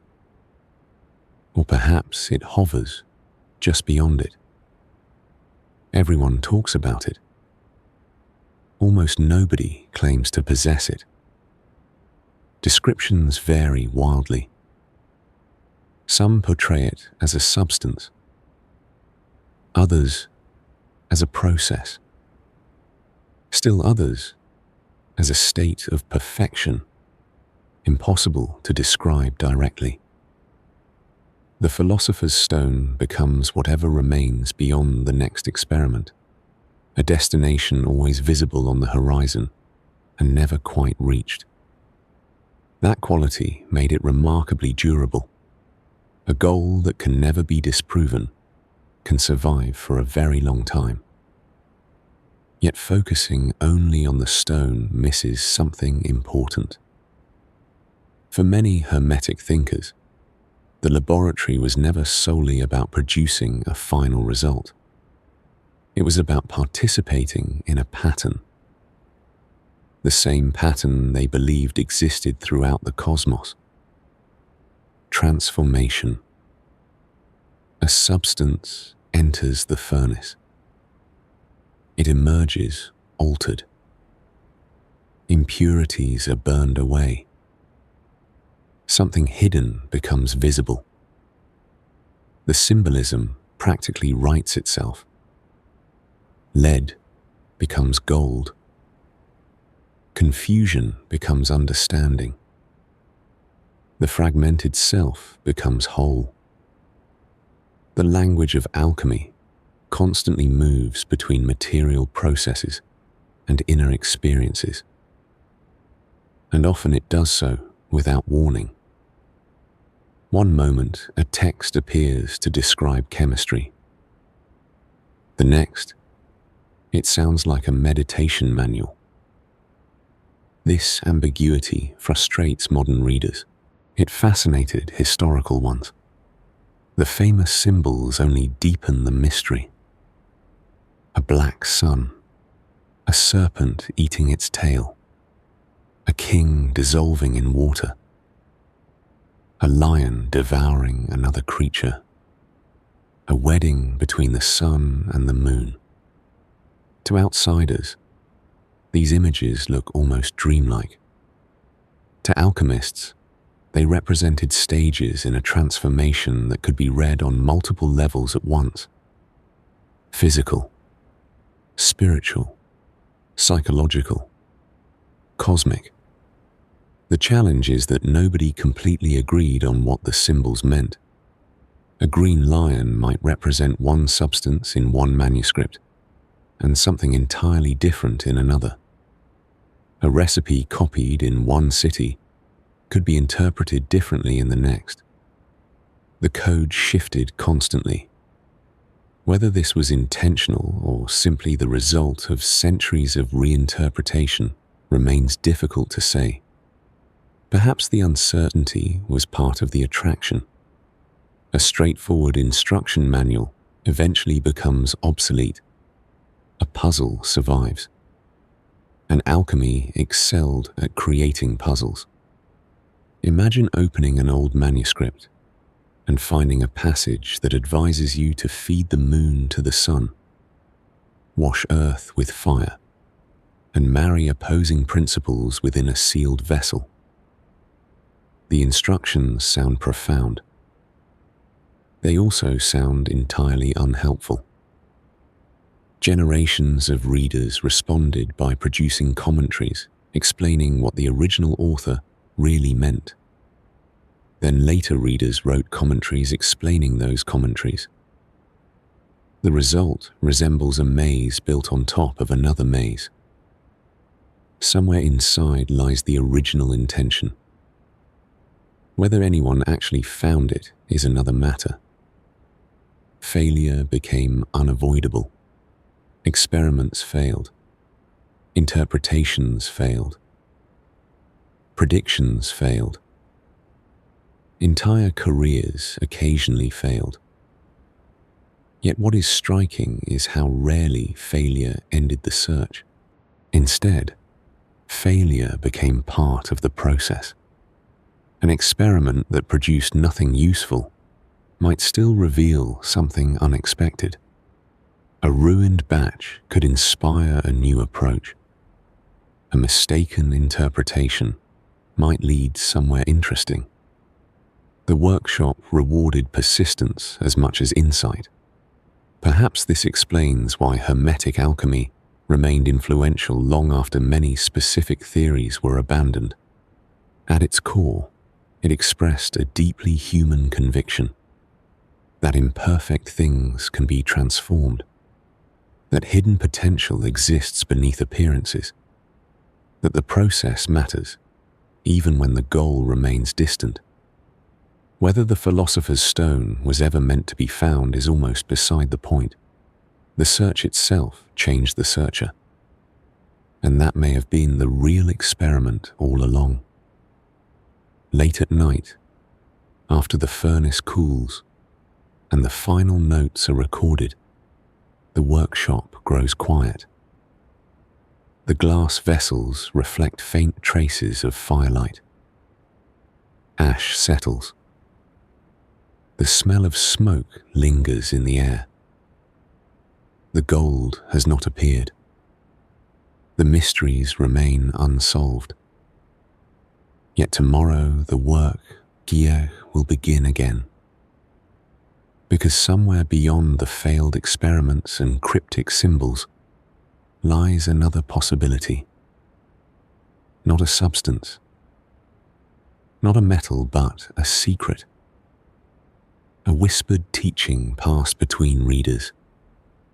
Or perhaps it hovers just beyond it. Everyone talks about it. Almost nobody claims to possess it. Descriptions vary wildly. Some portray it as a substance, others as a process, still others as a state of perfection, impossible to describe directly. The philosopher's stone becomes whatever remains beyond the next experiment, a destination always visible on the horizon and never quite reached. That quality made it remarkably durable. A goal that can never be disproven can survive for a very long time. Yet focusing only on the stone misses something important. For many Hermetic thinkers, the laboratory was never solely about producing a final result. It was about participating in a pattern. The same pattern they believed existed throughout the cosmos. Transformation. A substance enters the furnace. It emerges altered. Impurities are burned away. Something hidden becomes visible. The symbolism practically writes itself. Lead becomes gold. Confusion becomes understanding. The fragmented self becomes whole. The language of alchemy constantly moves between material processes and inner experiences. And often it does so without warning. One moment, a text appears to describe chemistry. The next, it sounds like a meditation manual. This ambiguity frustrates modern readers. It fascinated historical ones. The famous symbols only deepen the mystery. A black sun, a serpent eating its tail, a king dissolving in water, a lion devouring another creature, a wedding between the sun and the moon. To outsiders, these images look almost dreamlike. To alchemists, they represented stages in a transformation that could be read on multiple levels at once. Physical, spiritual, psychological, cosmic. The challenge is that nobody completely agreed on what the symbols meant. A green lion might represent one substance in one manuscript, and something entirely different in another. A recipe copied in one city could be interpreted differently in the next. The code shifted constantly. Whether this was intentional or simply the result of centuries of reinterpretation remains difficult to say. Perhaps the uncertainty was part of the attraction. A straightforward instruction manual eventually becomes obsolete. A puzzle survives. And alchemy excelled at creating puzzles. Imagine opening an old manuscript and finding a passage that advises you to feed the moon to the sun, wash earth with fire, and marry opposing principles within a sealed vessel. The instructions sound profound. They also sound entirely unhelpful. Generations of readers responded by producing commentaries explaining what the original author really meant. Then later readers wrote commentaries explaining those commentaries. The result resembles a maze built on top of another maze. Somewhere inside lies the original intention. Whether anyone actually found it is another matter. Failure became unavoidable. Experiments failed. Interpretations failed. Predictions failed. Entire careers occasionally failed. Yet what is striking is how rarely failure ended the search. Instead, failure became part of the process. An experiment that produced nothing useful might still reveal something unexpected. A ruined batch could inspire a new approach. A mistaken interpretation might lead somewhere interesting. The workshop rewarded persistence as much as insight. Perhaps this explains why Hermetic alchemy remained influential long after many specific theories were abandoned. At its core, it expressed a deeply human conviction that imperfect things can be transformed, that hidden potential exists beneath appearances, that the process matters, even when the goal remains distant. Whether the philosopher's stone was ever meant to be found is almost beside the point. The search itself changed the searcher, and that may have been the real experiment all along. Late at night, after the furnace cools and the final notes are recorded, the workshop grows quiet. The glass vessels reflect faint traces of firelight. Ash settles. The smell of smoke lingers in the air. The gold has not appeared. The mysteries remain unsolved. Yet tomorrow the work, Gier, will begin again. Because somewhere beyond the failed experiments and cryptic symbols lies another possibility. Not a substance, not a metal, but a secret. A whispered teaching passed between readers,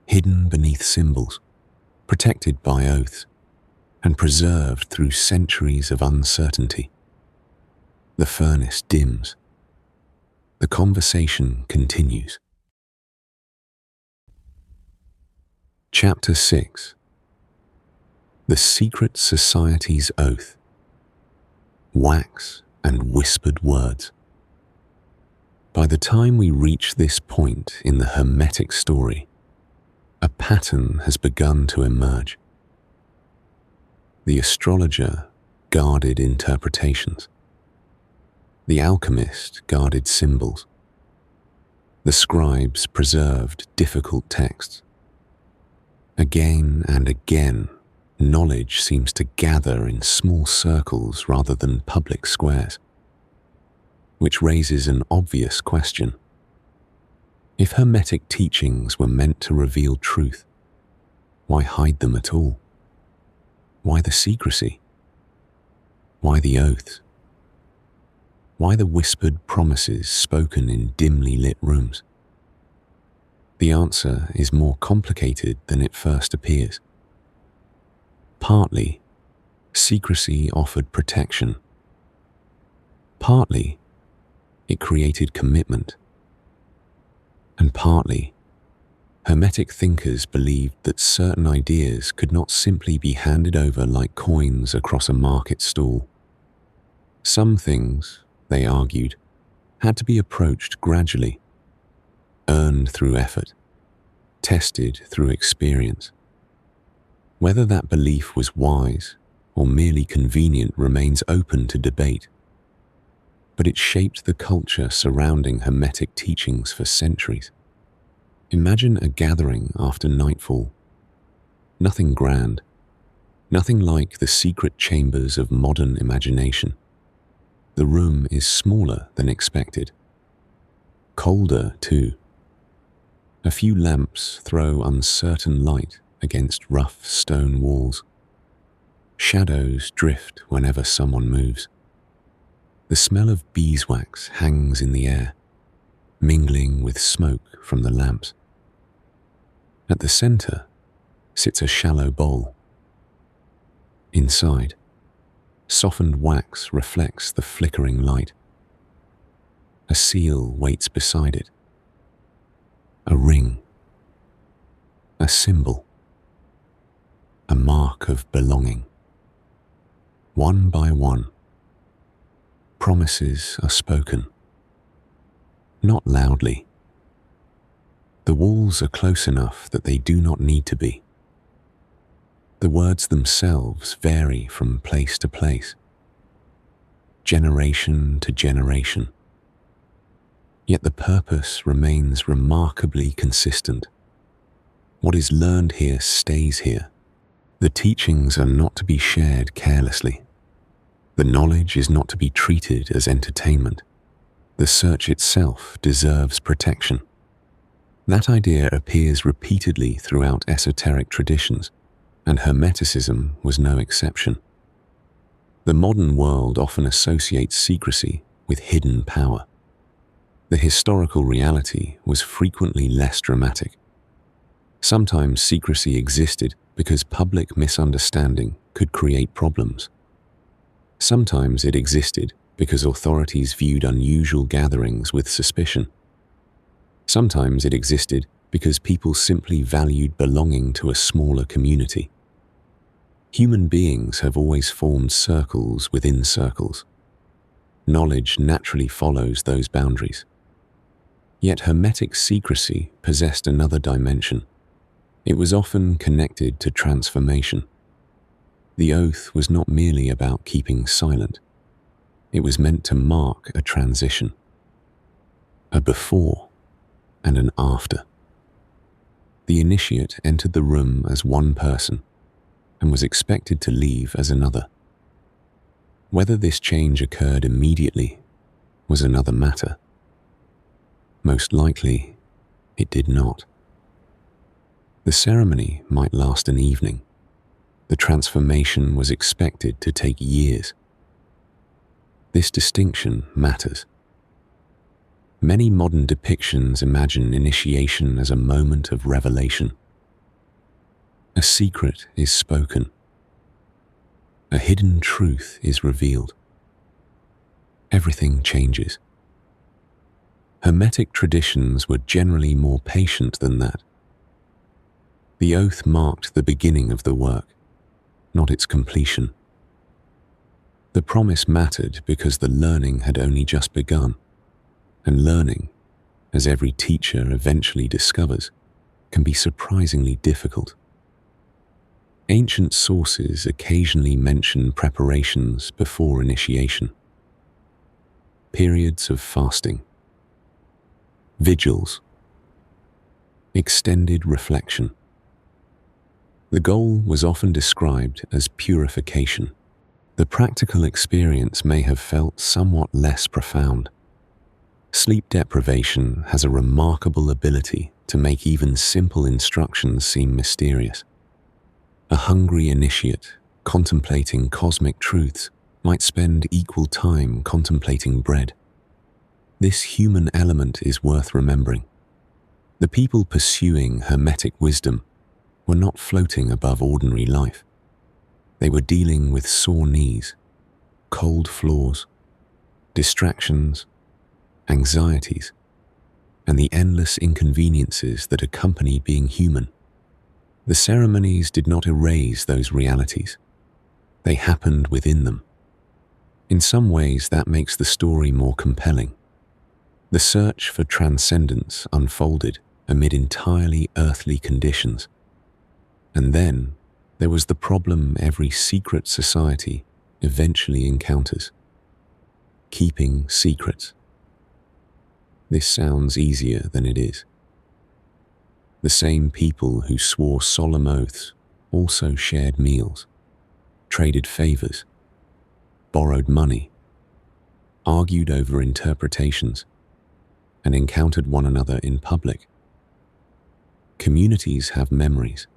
hidden beneath symbols, protected by oaths, and preserved through centuries of uncertainty. The furnace dims. The conversation continues. Chapter 6. The Secret Society's Oath. Wax and Whispered Words. By the time we reach this point in the Hermetic story, a pattern has begun to emerge. The Astrologer guarded interpretations. The Alchemist guarded symbols. The scribes preserved difficult texts. Again and again, knowledge seems to gather in small circles rather than public squares, which raises an obvious question. If Hermetic teachings were meant to reveal truth, why hide them at all? Why the secrecy? Why the oaths? Why the whispered promises spoken in dimly lit rooms? The answer is more complicated than it first appears. Partly, secrecy offered protection. Partly, it created commitment. And partly, Hermetic thinkers believed that certain ideas could not simply be handed over like coins across a market stall. Some things, they argued, had to be approached gradually, earned through effort, tested through experience. Whether that belief was wise or merely convenient remains open to debate. but it shaped the culture surrounding Hermetic teachings for centuries. Imagine a gathering after nightfall. Nothing grand, nothing like the secret chambers of modern imagination. The room is smaller than expected. Colder, too. A few lamps throw uncertain light against rough stone walls. Shadows drift whenever someone moves. The smell of beeswax hangs in the air, mingling with smoke from the lamps. At the center sits a shallow bowl. Inside, softened wax reflects the flickering light. A seal waits beside it. A ring. A symbol. A mark of belonging. One by one, promises are spoken. Not loudly. The walls are close enough that they do not need to be. The words themselves vary from place to place, generation to generation. Yet the purpose remains remarkably consistent. What is learned here stays here. The teachings are not to be shared carelessly. The knowledge is not to be treated as entertainment. The search itself deserves protection. That idea appears repeatedly throughout esoteric traditions, and Hermeticism was no exception. The modern world often associates secrecy with hidden power. The historical reality was frequently less dramatic. Sometimes secrecy existed because public misunderstanding could create problems. Sometimes it existed because authorities viewed unusual gatherings with suspicion. Sometimes it existed because people simply valued belonging to a smaller community. Human beings have always formed circles within circles. Knowledge naturally follows those boundaries. Yet Hermetic secrecy possessed another dimension. It was often connected to transformation. The oath was not merely about keeping silent. It was meant to mark a transition, a before and an after. The initiate entered the room as one person and was expected to leave as another. Whether this change occurred immediately was another matter. Most likely, it did not. The ceremony might last an evening. The transformation was expected to take years. This distinction matters. Many modern depictions imagine initiation as a moment of revelation. A secret is spoken. A hidden truth is revealed. Everything changes. Hermetic traditions were generally more patient than that. The oath marked the beginning of the work, not its completion. The promise mattered because the learning had only just begun, and learning, as every teacher eventually discovers, can be surprisingly difficult. Ancient sources occasionally mention preparations before initiation. Periods of fasting, vigils, extended reflection. The goal was often described as purification. The practical experience may have felt somewhat less profound. Sleep deprivation has a remarkable ability to make even simple instructions seem mysterious. A hungry initiate contemplating cosmic truths might spend equal time contemplating bread. This human element is worth remembering. The people pursuing Hermetic wisdom were not floating above ordinary life. They were dealing with sore knees, cold floors, distractions, anxieties, and the endless inconveniences that accompany being human. The ceremonies did not erase those realities. They happened within them. In some ways, that makes the story more compelling. The search for transcendence unfolded amid entirely earthly conditions. And then there was the problem every secret society eventually encounters: keeping secrets. This sounds easier than it is. The same people who swore solemn oaths also shared meals, traded favors, borrowed money, argued over interpretations, and encountered one another in public. Communities have memories.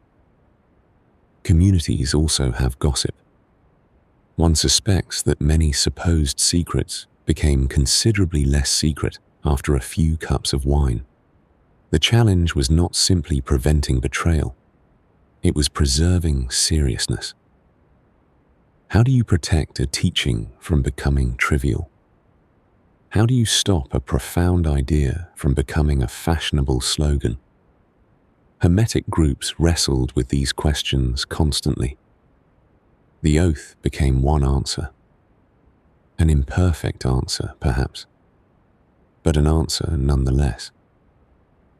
Communities also have gossip. One suspects that many supposed secrets became considerably less secret after a few cups of wine. The challenge was not simply preventing betrayal, it was preserving seriousness. How do you protect a teaching from becoming trivial? How do you stop a profound idea from becoming a fashionable slogan? Hermetic groups wrestled with these questions constantly. The oath became one answer. An imperfect answer, perhaps, but an answer nonetheless.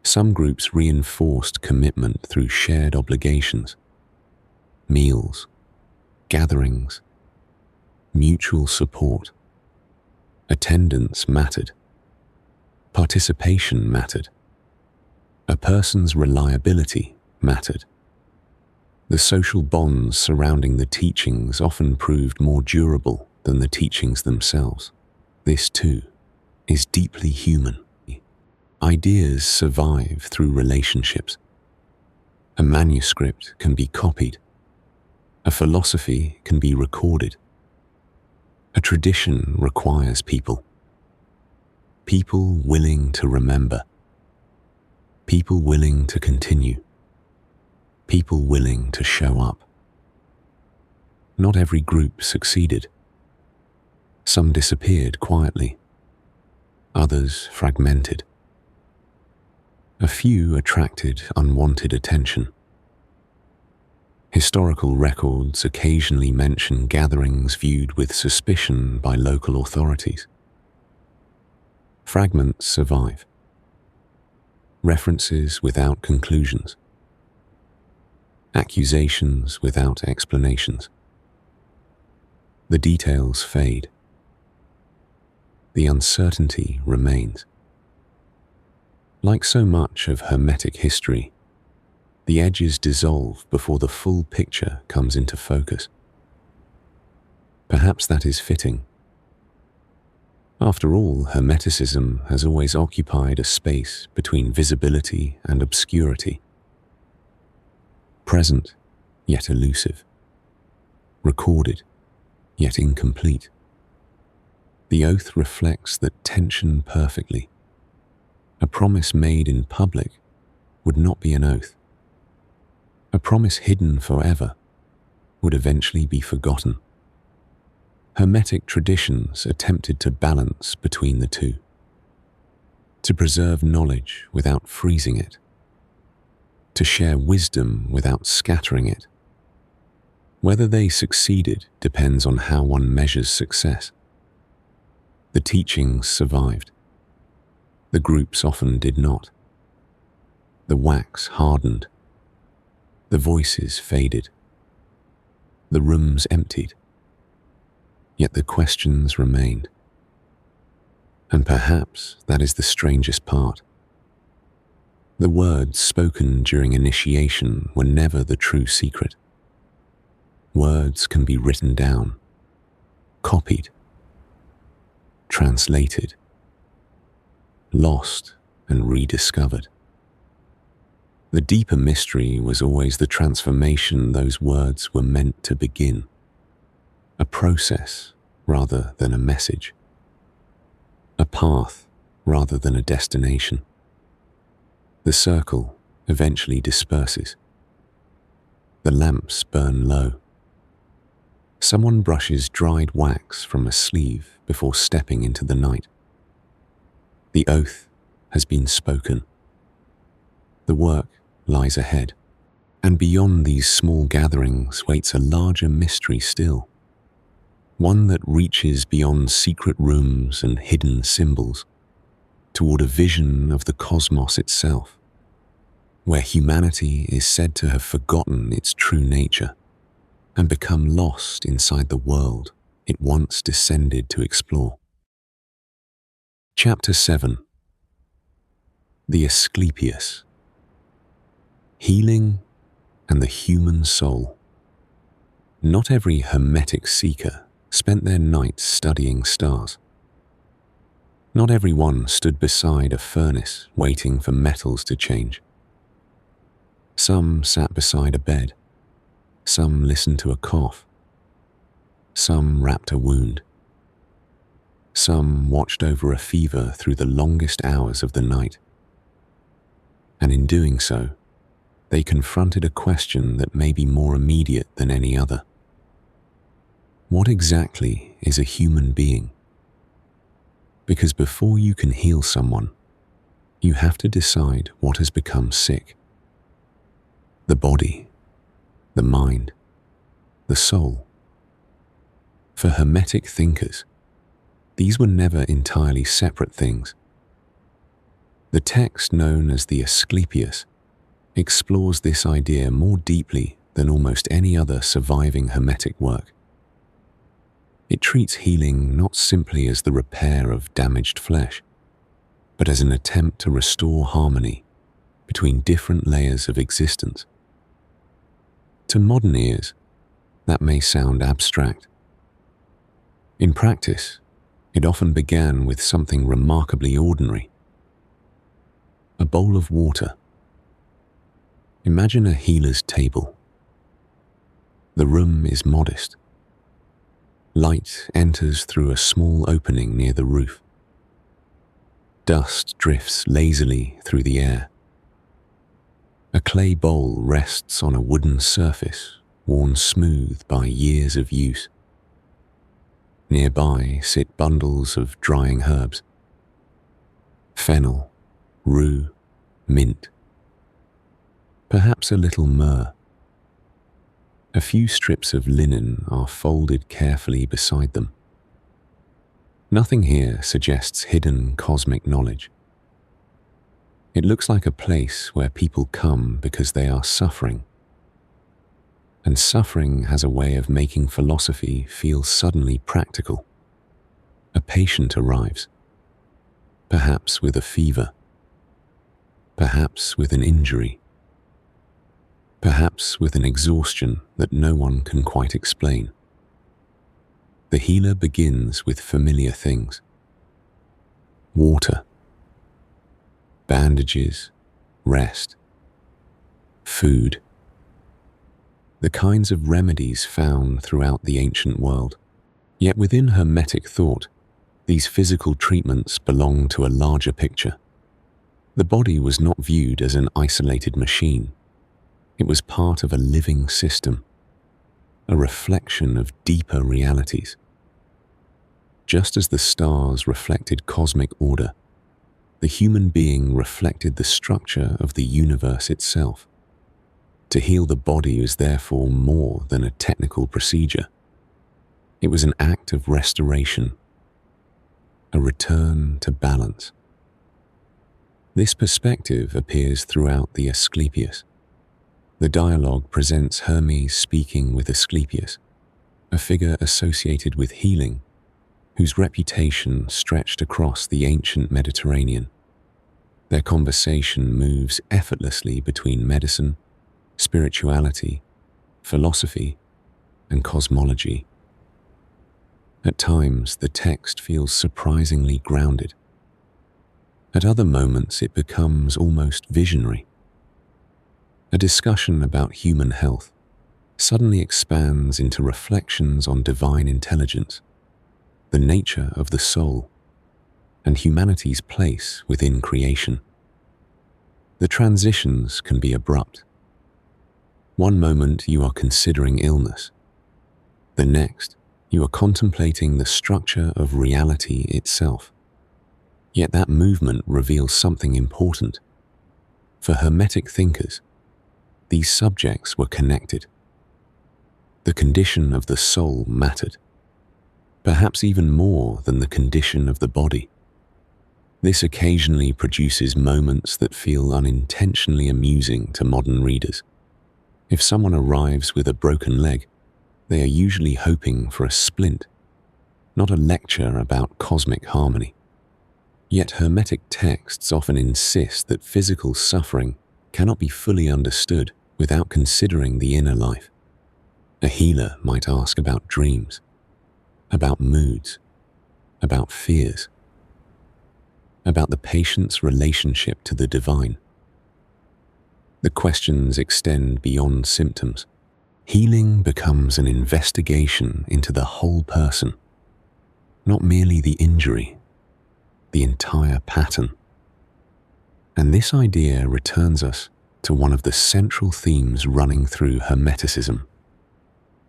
Some groups reinforced commitment through shared obligations, meals, gatherings, mutual support. Attendance mattered. Participation mattered. A person's reliability mattered. The social bonds surrounding the teachings often proved more durable than the teachings themselves. This, too, is deeply human. Ideas survive through relationships. A manuscript can be copied. A philosophy can be recorded. A tradition requires people. People willing to remember. People willing to continue. People willing to show up. Not every group succeeded. Some disappeared quietly. Others fragmented. A few attracted unwanted attention. Historical records occasionally mention gatherings viewed with suspicion by local authorities. Fragments survive. References without conclusions. Accusations without explanations. The details fade. The uncertainty remains. Like so much of Hermetic history, the edges dissolve before the full picture comes into focus. Perhaps that is fitting. After all, Hermeticism has always occupied a space between visibility and obscurity. Present, yet elusive. Recorded, yet incomplete. The oath reflects that tension perfectly. A promise made in public would not be an oath. A promise hidden forever would eventually be forgotten. Hermetic traditions attempted to balance between the two, to preserve knowledge without freezing it, to share wisdom without scattering it. Whether they succeeded depends on how one measures success. The teachings survived. The groups often did not. The wax hardened. The voices faded. The rooms emptied. Yet the questions remained. And perhaps that is the strangest part. The words spoken during initiation were never the true secret. Words can be written down, copied, translated, lost and rediscovered. The deeper mystery was always the transformation those words were meant to begin. A process rather than a message. A path rather than a destination. The circle eventually disperses. The lamps burn low. Someone brushes dried wax from a sleeve before stepping into the night. The oath has been spoken. The work lies ahead, and beyond these small gatherings waits a larger mystery still, one that reaches beyond secret rooms and hidden symbols, toward a vision of the cosmos itself, where humanity is said to have forgotten its true nature and become lost inside the world it once descended to explore. Chapter 7. The Asclepius. Healing and the Human Soul. Not every Hermetic seeker spent their nights studying stars. Not everyone stood beside a furnace waiting for metals to change. Some sat beside a bed. Some listened to a cough. Some wrapped a wound. Some watched over a fever through the longest hours of the night. And in doing so, they confronted a question that may be more immediate than any other. What exactly is a human being? Because before you can heal someone, you have to decide what has become sick. The body, the mind, the soul. For Hermetic thinkers, these were never entirely separate things. The text known as the Asclepius explores this idea more deeply than almost any other surviving Hermetic work. It treats healing not simply as the repair of damaged flesh, but as an attempt to restore harmony between different layers of existence. To modern ears, that may sound abstract. In practice, it often began with something remarkably ordinary. A bowl of water. Imagine a healer's table. The room is modest. Light enters through a small opening near the roof. Dust drifts lazily through the air. A clay bowl rests on a wooden surface worn smooth by years of use. Nearby sit bundles of drying herbs. Fennel, rue, mint. Perhaps a little myrrh. A few strips of linen are folded carefully beside them. Nothing here suggests hidden cosmic knowledge. It looks like a place where people come because they are suffering. And suffering has a way of making philosophy feel suddenly practical. A patient arrives, perhaps with a fever, perhaps with an injury, perhaps with an exhaustion that no one can quite explain. The healer begins with familiar things. Water, bandages, rest, food. The kinds of remedies found throughout the ancient world. Yet within Hermetic thought, these physical treatments belong to a larger picture. The body was not viewed as an isolated machine. It was part of a living system, a reflection of deeper realities. Just as the stars reflected cosmic order, the human being reflected the structure of the universe itself. To heal the body was therefore more than a technical procedure. It was an act of restoration, a return to balance. This perspective appears throughout the Asclepius. The dialogue presents Hermes speaking with Asclepius, a figure associated with healing, whose reputation stretched across the ancient Mediterranean. Their conversation moves effortlessly between medicine, spirituality, philosophy, and cosmology. At times, the text feels surprisingly grounded. At other moments, it becomes almost visionary. A discussion about human health suddenly expands into reflections on divine intelligence, the nature of the soul, and humanity's place within creation. The transitions can be abrupt. One moment you are considering illness. The next, you are contemplating the structure of reality itself. Yet that movement reveals something important. For Hermetic thinkers, these subjects were connected. The condition of the soul mattered, perhaps even more than the condition of the body. This occasionally produces moments that feel unintentionally amusing to modern readers. If someone arrives with a broken leg, they are usually hoping for a splint, not a lecture about cosmic harmony. Yet Hermetic texts often insist that physical suffering cannot be fully understood without considering the inner life. A healer might ask about dreams, about moods, about fears, about the patient's relationship to the divine. The questions extend beyond symptoms. Healing becomes an investigation into the whole person, not merely the injury, the entire pattern. And this idea returns us to one of the central themes running through Hermeticism.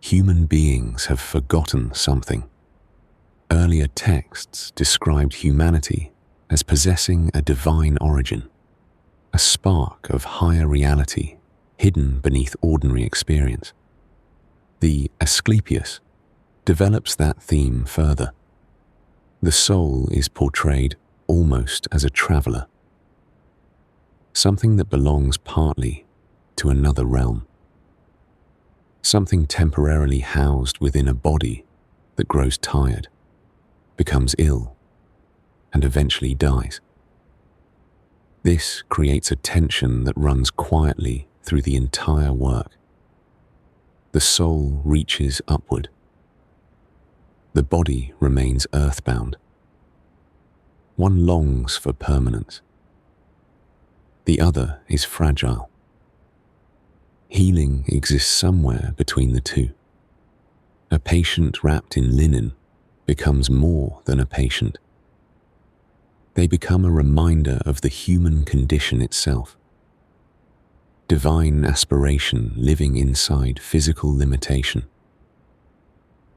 Human beings have forgotten something. Earlier texts described humanity as possessing a divine origin, a spark of higher reality hidden beneath ordinary experience. The Asclepius develops that theme further. The soul is portrayed almost as a traveler, something that belongs partly to another realm, something temporarily housed within a body that grows tired, becomes ill, and eventually dies. This creates a tension that runs quietly through the entire work. The soul reaches upward. The body remains earthbound. One longs for permanence. The other is fragile. Healing exists somewhere between the two. A patient wrapped in linen becomes more than a patient. They become a reminder of the human condition itself. Divine aspiration living inside physical limitation.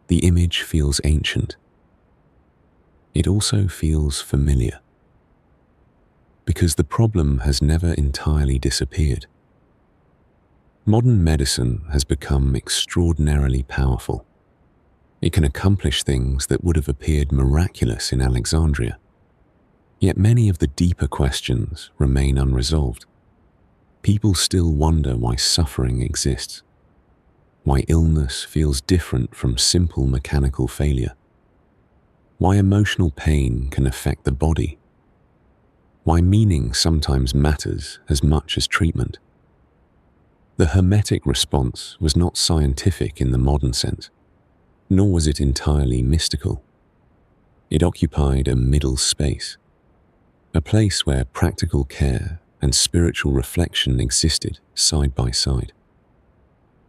The image feels ancient. It also feels familiar, because the problem has never entirely disappeared. Modern medicine has become extraordinarily powerful. It can accomplish things that would have appeared miraculous in Alexandria. Yet many of the deeper questions remain unresolved. People still wonder why suffering exists, why illness feels different from simple mechanical failure, why emotional pain can affect the body, why meaning sometimes matters as much as treatment. The Hermetic response was not scientific in the modern sense, nor was it entirely mystical. It occupied a middle space, a place where practical care and spiritual reflection existed side by side.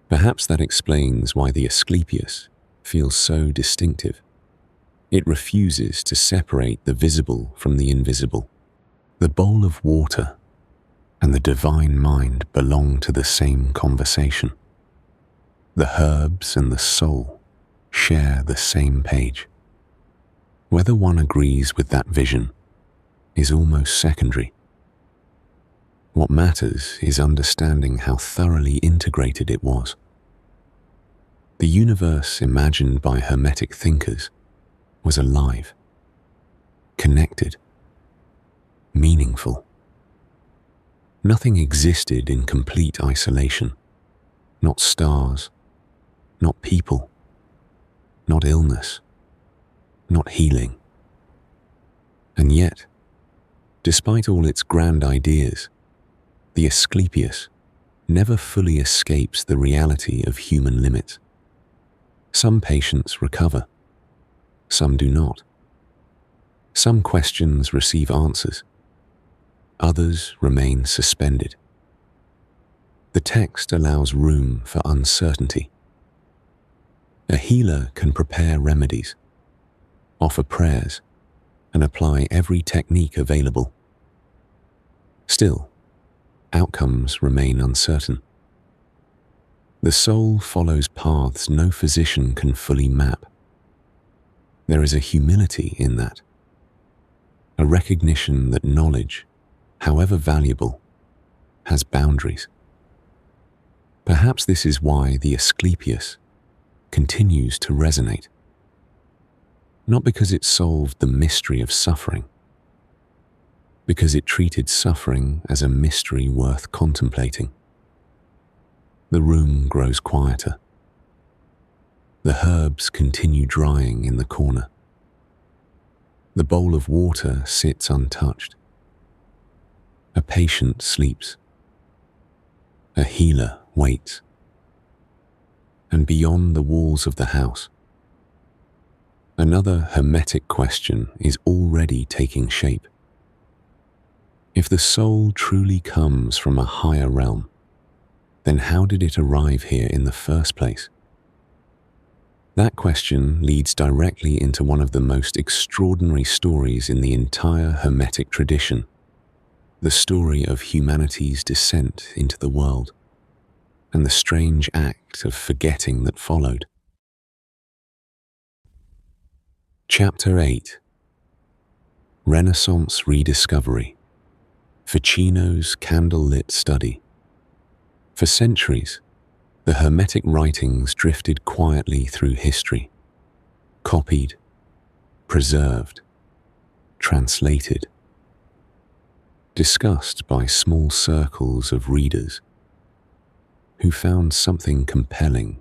Perhaps that explains why the Asclepius feels so distinctive. It refuses to separate the visible from the invisible. The bowl of water and the divine mind belong to the same conversation. The herbs and the soul share the same page. Whether one agrees with that vision is almost secondary. What matters is understanding how thoroughly integrated it was. The universe imagined by Hermetic thinkers was alive, connected, meaningful. Nothing existed in complete isolation. Not stars, not people, not illness, not healing. And yet, despite all its grand ideas, the Asclepius never fully escapes the reality of human limits. Some patients recover, some do not. Some questions receive answers, others remain suspended. The text allows room for uncertainty. A healer can prepare remedies, offer prayers, and apply every technique available. Still, outcomes remain uncertain. The soul follows paths no physician can fully map. There is a humility in that, a recognition that knowledge, however valuable, has boundaries. Perhaps this is why the Asclepius continues to resonate. Not because it solved the mystery of suffering, because it treated suffering as a mystery worth contemplating. The room grows quieter. The herbs continue drying in the corner. The bowl of water sits untouched. A patient sleeps. A healer waits. And beyond the walls of the house, another Hermetic question is already taking shape. If the soul truly comes from a higher realm, then how did it arrive here in the first place? That question leads directly into one of the most extraordinary stories in the entire Hermetic tradition, the story of humanity's descent into the world, and the strange act of forgetting that followed. Chapter 8. Renaissance Rediscovery. Ficino's Candlelit Study. For centuries, the Hermetic writings drifted quietly through history, copied, preserved, translated, discussed by small circles of readers who found something compelling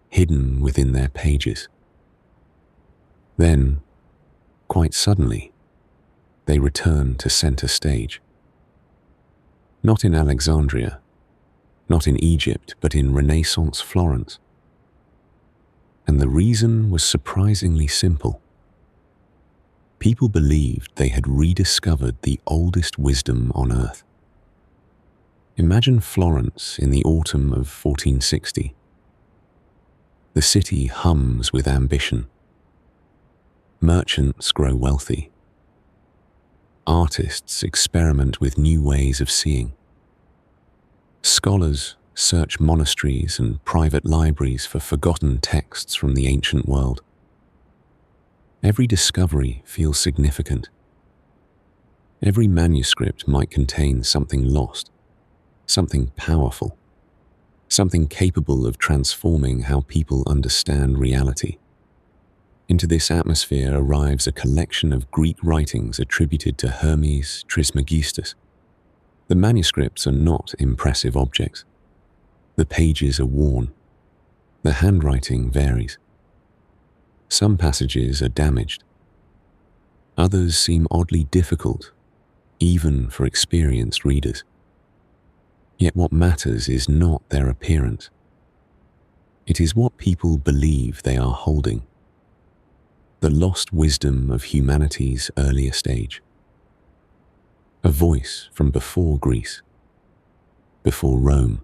hidden within their pages. Then, quite suddenly, they returned to center stage. Not in Alexandria, not in Egypt, but in Renaissance Florence. And the reason was surprisingly simple. People believed they had rediscovered the oldest wisdom on earth. Imagine Florence in the autumn of 1460. The city hums with ambition. Merchants grow wealthy. Artists experiment with new ways of seeing. Scholars search monasteries and private libraries for forgotten texts from the ancient world. Every discovery feels significant. Every manuscript might contain something lost, something powerful, something capable of transforming how people understand reality. Into this atmosphere arrives a collection of Greek writings attributed to Hermes Trismegistus. The manuscripts are not impressive objects. The pages are worn. The handwriting varies. Some passages are damaged. Others seem oddly difficult, even for experienced readers. Yet what matters is not their appearance. It is what people believe they are holding. The lost wisdom of humanity's earliest age. A voice from before Greece, before Rome,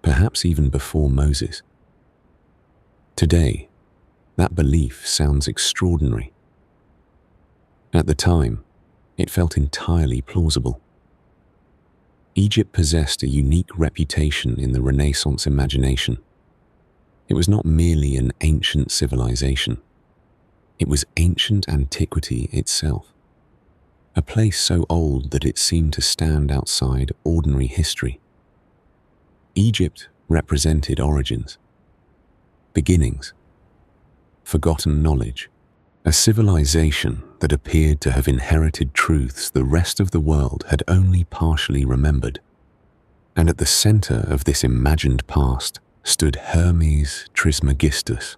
perhaps even before Moses. Today, that belief sounds extraordinary. At the time, it felt entirely plausible. Egypt possessed a unique reputation in the Renaissance imagination. It was not merely an ancient civilization. It was ancient antiquity itself. A place so old that it seemed to stand outside ordinary history. Egypt represented origins, beginnings, forgotten knowledge, a civilization that appeared to have inherited truths the rest of the world had only partially remembered. And at the center of this imagined past stood Hermes Trismegistus,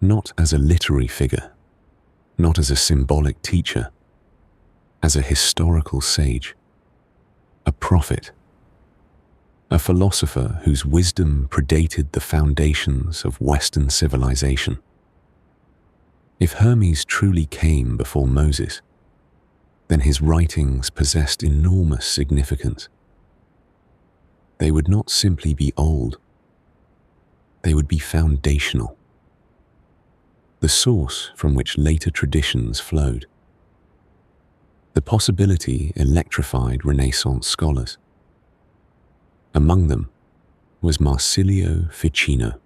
not as a literary figure, not as a symbolic teacher, as a historical sage, a prophet, a philosopher whose wisdom predated the foundations of Western civilization. If Hermes truly came before Moses, then his writings possessed enormous significance. They would not simply be old, they would be foundational, the source from which later traditions flowed. The possibility electrified Renaissance scholars. Among them was Marsilio Ficino,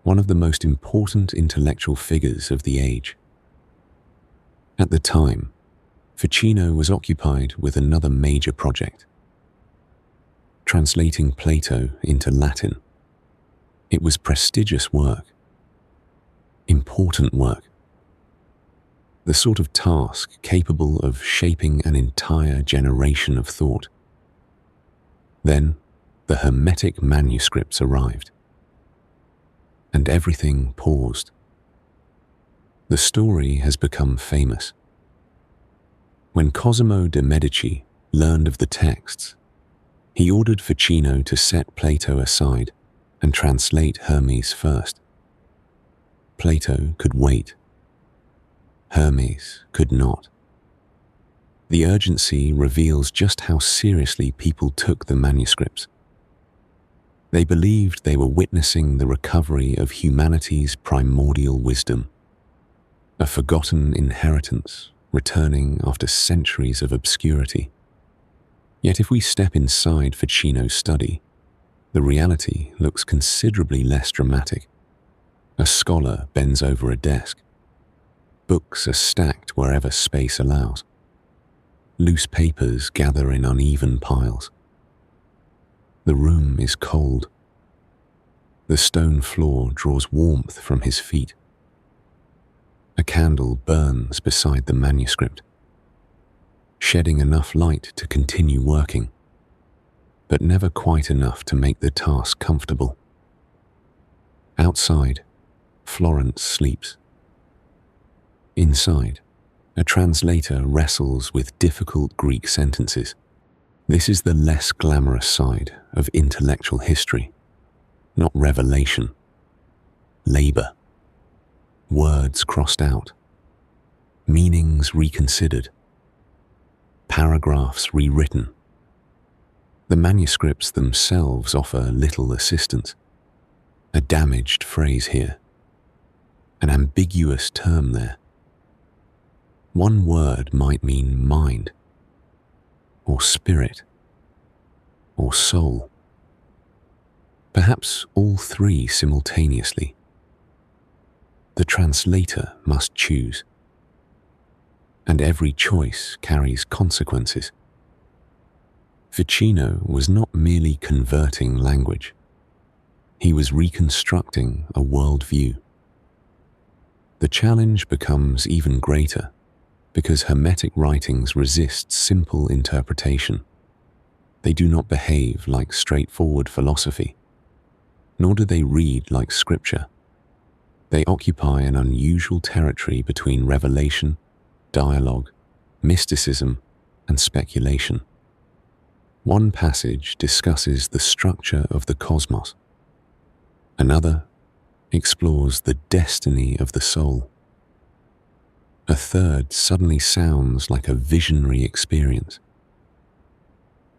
one of the most important intellectual figures of the age. At the time, Ficino was occupied with another major project, translating Plato into Latin. It was prestigious work, important work, the sort of task capable of shaping an entire generation of thought. Then, the Hermetic manuscripts arrived, and everything paused. The story has become famous. When Cosimo de' Medici learned of the texts, he ordered Ficino to set Plato aside and translate Hermes first. Plato could wait. Hermes could not. The urgency reveals just how seriously people took the manuscripts. They believed they were witnessing the recovery of humanity's primordial wisdom, a forgotten inheritance returning after centuries of obscurity. Yet if we step inside Ficino's study, the reality looks considerably less dramatic. A scholar bends over a desk. Books are stacked wherever space allows. Loose papers gather in uneven piles. The room is cold. The stone floor draws warmth from his feet. A candle burns beside the manuscript, shedding enough light to continue working, but never quite enough to make the task comfortable. Outside, Florence sleeps. Inside, a translator wrestles with difficult Greek sentences. This is the less glamorous side of intellectual history, not revelation. Labor. Words crossed out. Meanings reconsidered. Paragraphs rewritten. The manuscripts themselves offer little assistance. A damaged phrase here. An ambiguous term there. One word might mean mind, or spirit, or soul. Perhaps all three simultaneously. The translator must choose, and every choice carries consequences. Ficino was not merely converting language. He was reconstructing a worldview. The challenge becomes even greater because Hermetic writings resist simple interpretation. They do not behave like straightforward philosophy, nor do they read like scripture. They occupy an unusual territory between revelation, dialogue, mysticism, and speculation. One passage discusses the structure of the cosmos. Another explores the destiny of the soul. A third suddenly sounds like a visionary experience.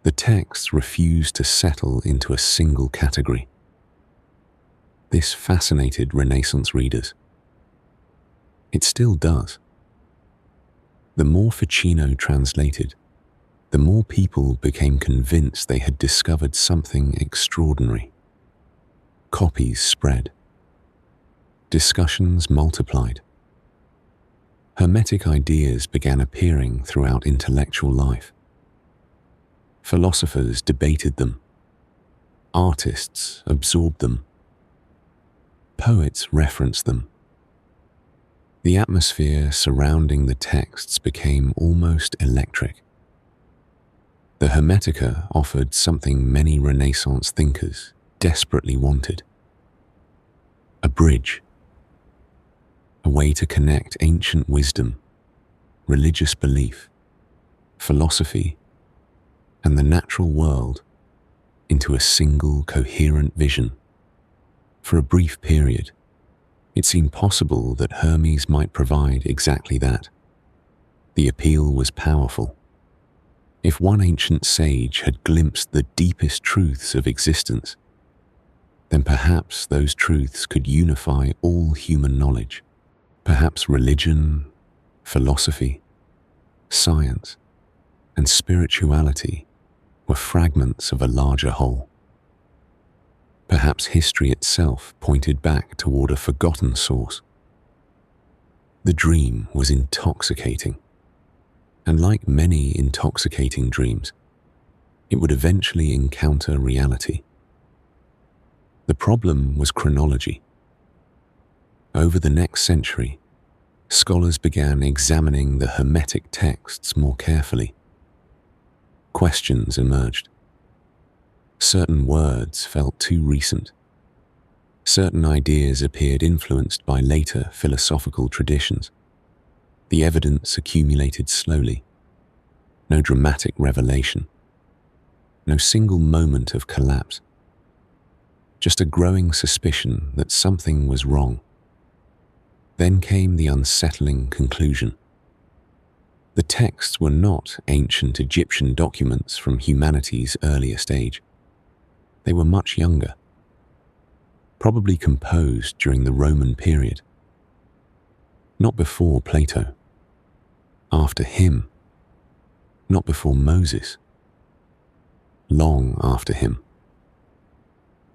The texts refuse to settle into a single category. This fascinated Renaissance readers. It still does. The more Ficino translated, the more people became convinced they had discovered something extraordinary. Copies spread. Discussions multiplied. Hermetic ideas began appearing throughout intellectual life. Philosophers debated them. Artists absorbed them. Poets referenced them. The atmosphere surrounding the texts became almost electric. The Hermetica offered something many Renaissance thinkers desperately wanted. A bridge. A way to connect ancient wisdom, religious belief, philosophy, and the natural world into a single coherent vision. For a brief period, it seemed possible that Hermes might provide exactly that. The appeal was powerful. If one ancient sage had glimpsed the deepest truths of existence, then perhaps those truths could unify all human knowledge. Perhaps religion, philosophy, science, and spirituality were fragments of a larger whole. Perhaps history itself pointed back toward a forgotten source. The dream was intoxicating, and like many intoxicating dreams, it would eventually encounter reality. The problem was chronology. Over the next century, scholars began examining the Hermetic texts more carefully. Questions emerged. Certain words felt too recent. Certain ideas appeared influenced by later philosophical traditions. The evidence accumulated slowly. No dramatic revelation. No single moment of collapse. Just a growing suspicion that something was wrong. Then came the unsettling conclusion. The texts were not ancient Egyptian documents from humanity's earliest age. They were much younger, probably composed during the Roman period. Not before Plato, after him, not before Moses, long after him.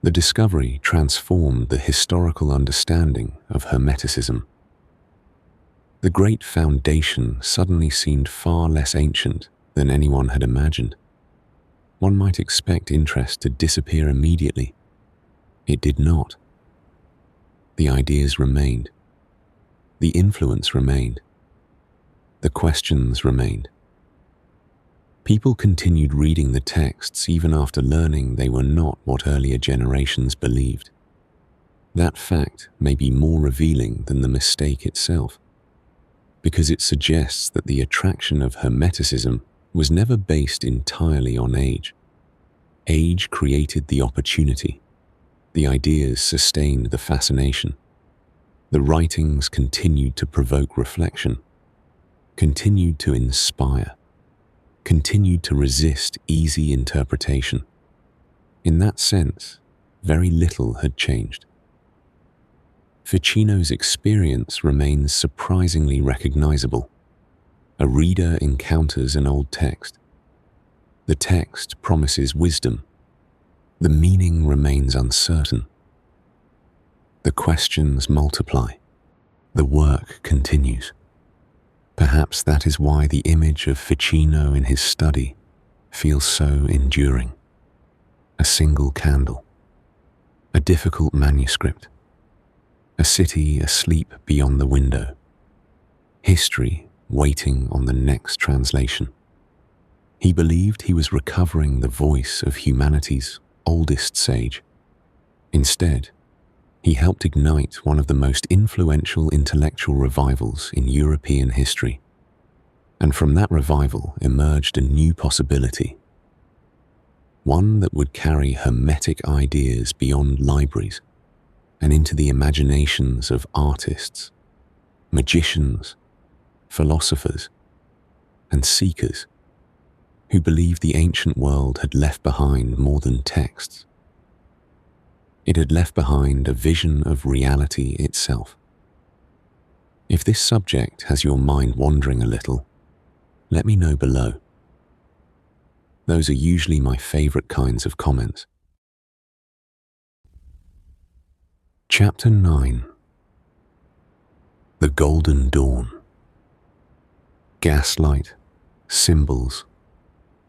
The discovery transformed the historical understanding of Hermeticism. The great foundation suddenly seemed far less ancient than anyone had imagined. One might expect interest to disappear immediately. It did not. The ideas remained. The influence remained. The questions remained. People continued reading the texts even after learning they were not what earlier generations believed. That fact may be more revealing than the mistake itself, because it suggests that the attraction of Hermeticism was never based entirely on age. Age created the opportunity. The ideas sustained the fascination. The writings continued to provoke reflection, continued to inspire, continued to resist easy interpretation. In that sense, very little had changed. Ficino's experience remains surprisingly recognizable. A reader encounters an old text. The text promises wisdom. The meaning remains uncertain. The questions multiply. The work continues. Perhaps that is why the image of Ficino in his study feels so enduring. A single candle. A difficult manuscript. A city asleep beyond the window. History waiting on the next translation. He believed he was recovering the voice of humanity's oldest sage. Instead, he helped ignite one of the most influential intellectual revivals in European history. And from that revival emerged a new possibility. One that would carry Hermetic ideas beyond libraries and into the imaginations of artists, magicians, philosophers, and seekers who believed the ancient world had left behind more than texts. It had left behind a vision of reality itself. If this subject has your mind wandering a little, let me know below. Those are usually my favorite kinds of comments. Chapter 9. The Golden Dawn. Gaslight, symbols,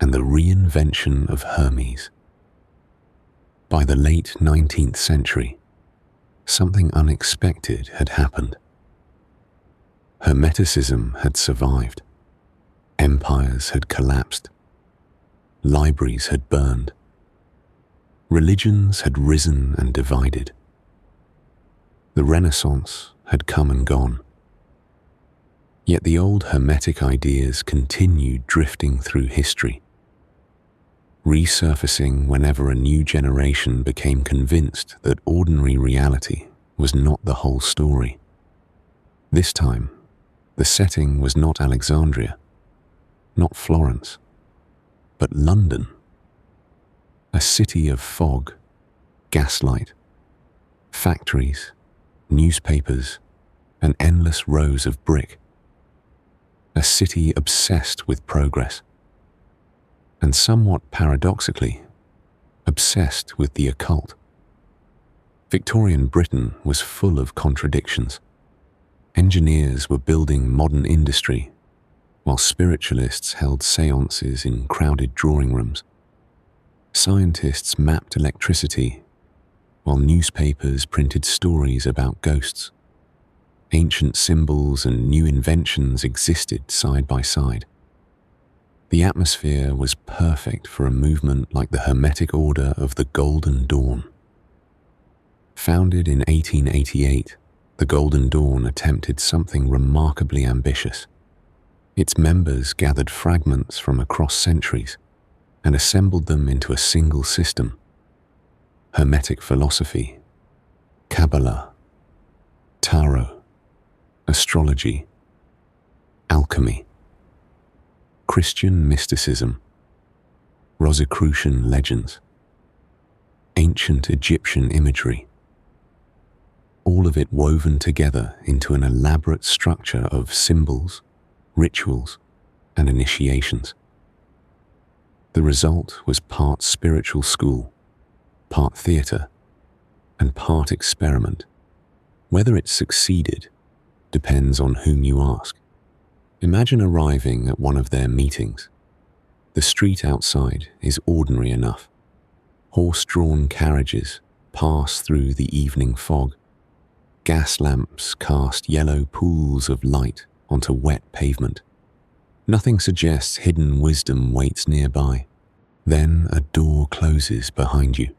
and the reinvention of Hermes. By the late 19th century, something unexpected had happened. Hermeticism had survived. Empires had collapsed. Libraries had burned. Religions had risen and divided. The Renaissance had come and gone. Yet the old Hermetic ideas continued drifting through history, resurfacing whenever a new generation became convinced that ordinary reality was not the whole story. This time, the setting was not Alexandria, not Florence, but London. A city of fog, gaslight, factories, newspapers, and endless rows of brick. A city obsessed with progress, and somewhat paradoxically, obsessed with the occult. Victorian Britain was full of contradictions. Engineers were building modern industry, while spiritualists held seances in crowded drawing rooms. Scientists mapped electricity, while newspapers printed stories about ghosts. Ancient symbols and new inventions existed side by side. The atmosphere was perfect for a movement like the Hermetic Order of the Golden Dawn. Founded in 1888, the Golden Dawn attempted something remarkably ambitious. Its members gathered fragments from across centuries and assembled them into a single system: Hermetic philosophy, Kabbalah, Tarot, astrology, alchemy, Christian mysticism, Rosicrucian legends, ancient Egyptian imagery, all of it woven together into an elaborate structure of symbols, rituals, and initiations. The result was part spiritual school, part theatre, and part experiment. Whether it succeeded depends on whom you ask. Imagine arriving at one of their meetings. The street outside is ordinary enough. Horse-drawn carriages pass through the evening fog. Gas lamps cast yellow pools of light onto wet pavement. Nothing suggests hidden wisdom waits nearby. Then a door closes behind you.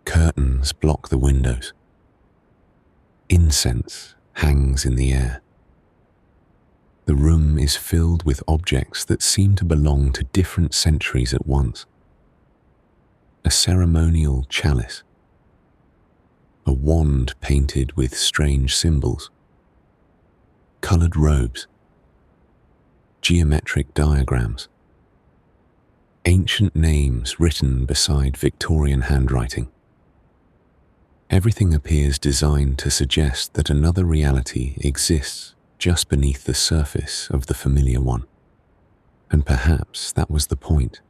Curtains block the windows. Incense hangs in the air. The room is filled with objects that seem to belong to different centuries at once. A ceremonial chalice. A wand painted with strange symbols. Colored robes. Geometric diagrams. Ancient names written beside Victorian handwriting. Everything appears designed to suggest that another reality exists just beneath the surface of the familiar one. And perhaps that was the point.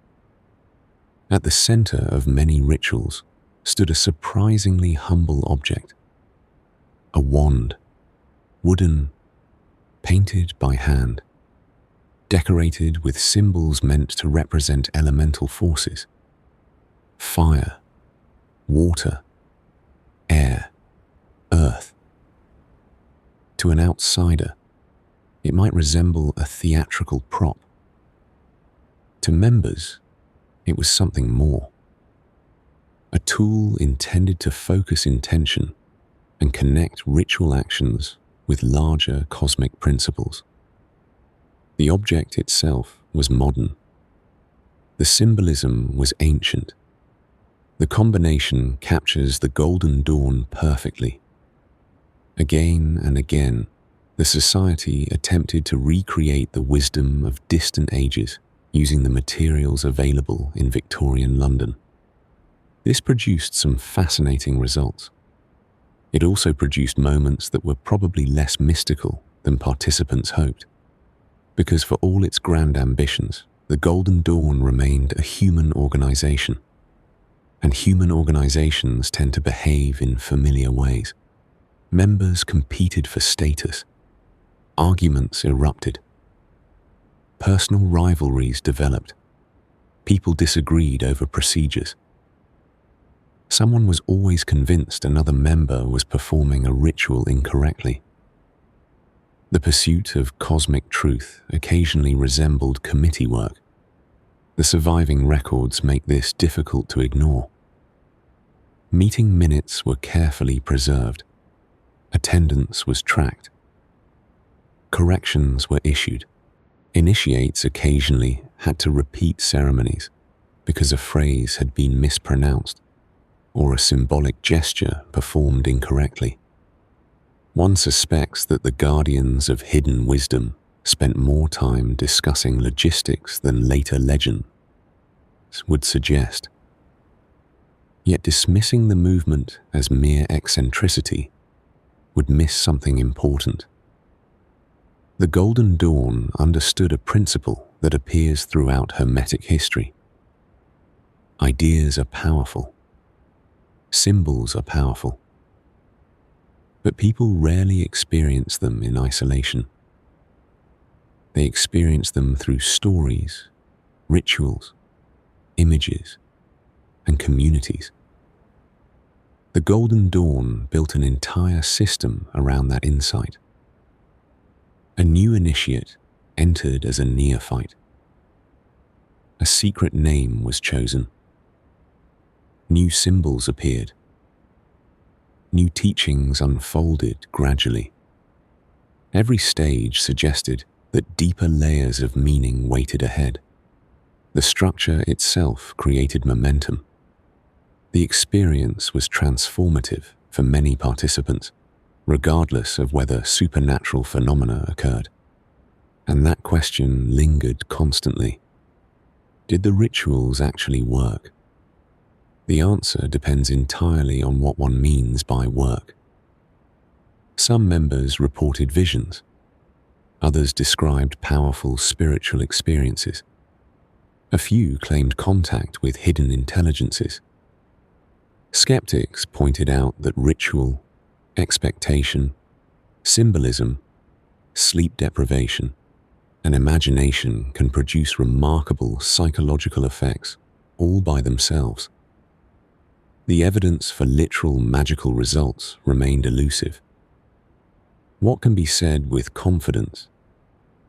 At the center of many rituals stood a surprisingly humble object. A wand, wooden, painted by hand, decorated with symbols meant to represent elemental forces: fire, water, air, earth. To an outsider, it might resemble a theatrical prop. To members, it was something more. A tool intended to focus intention and connect ritual actions with larger cosmic principles. The object itself was modern. The symbolism was ancient. The combination captures the Golden Dawn perfectly. Again and again, the society attempted to recreate the wisdom of distant ages using the materials available in Victorian London. This produced some fascinating results. It also produced moments that were probably less mystical than participants hoped. Because for all its grand ambitions, the Golden Dawn remained a human organization. And human organizations tend to behave in familiar ways. Members competed for status. Arguments erupted. Personal rivalries developed. People disagreed over procedures. Someone was always convinced another member was performing a ritual incorrectly. The pursuit of cosmic truth occasionally resembled committee work. The surviving records make this difficult to ignore. Meeting minutes were carefully preserved. Attendance was tracked. Corrections were issued. Initiates occasionally had to repeat ceremonies because a phrase had been mispronounced or a symbolic gesture performed incorrectly. One suspects that the guardians of hidden wisdom spent more time discussing logistics than later legends would suggest. Yet dismissing the movement as mere eccentricity would miss something important. The Golden Dawn understood a principle that appears throughout Hermetic history. Ideas are powerful. Symbols are powerful. But people rarely experience them in isolation. They experience them through stories, rituals, images, and communities. The Golden Dawn built an entire system around that insight. A new initiate entered as a neophyte. A secret name was chosen. New symbols appeared. New teachings unfolded gradually. Every stage suggested that deeper layers of meaning waited ahead. The structure itself created momentum. The experience was transformative for many participants, regardless of whether supernatural phenomena occurred. And that question lingered constantly. Did the rituals actually work? The answer depends entirely on what one means by work. Some members reported visions. Others described powerful spiritual experiences. A few claimed contact with hidden intelligences. Skeptics pointed out that ritual, expectation, symbolism, sleep deprivation, and imagination can produce remarkable psychological effects all by themselves. The evidence for literal magical results remained elusive. What can be said with confidence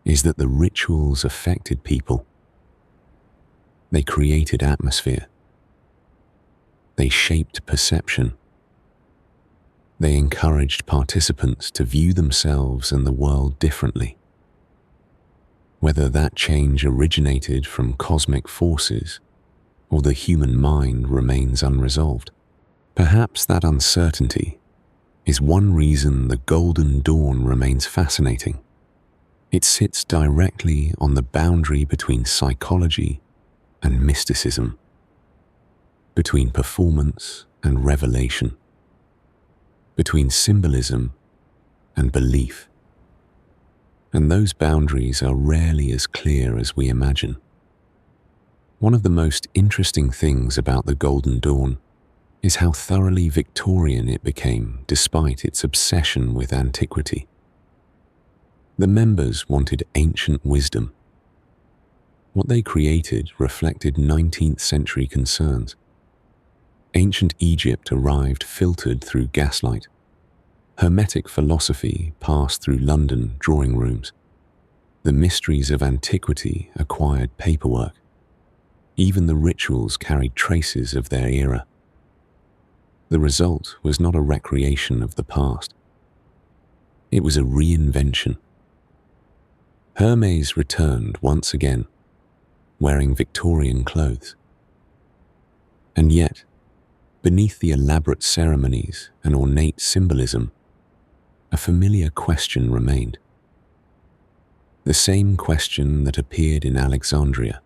is that the rituals affected people. They created atmosphere. They shaped perception. They encouraged participants to view themselves and the world differently. Whether that change originated from cosmic forces or the human mind remains unresolved. Perhaps that uncertainty is one reason the Golden Dawn remains fascinating. It sits directly on the boundary between psychology and mysticism, between performance and revelation, between symbolism and belief. And those boundaries are rarely as clear as we imagine. One of the most interesting things about the Golden Dawn is how thoroughly Victorian it became despite its obsession with antiquity. The members wanted ancient wisdom. What they created reflected 19th century concerns. Ancient Egypt arrived filtered through gaslight. Hermetic philosophy passed through London drawing rooms. The mysteries of antiquity acquired paperwork. Even the rituals carried traces of their era. The result was not a recreation of the past. It was a reinvention. Hermes returned once again, wearing Victorian clothes. And yet, beneath the elaborate ceremonies and ornate symbolism, a familiar question remained. The same question that appeared in Alexandria.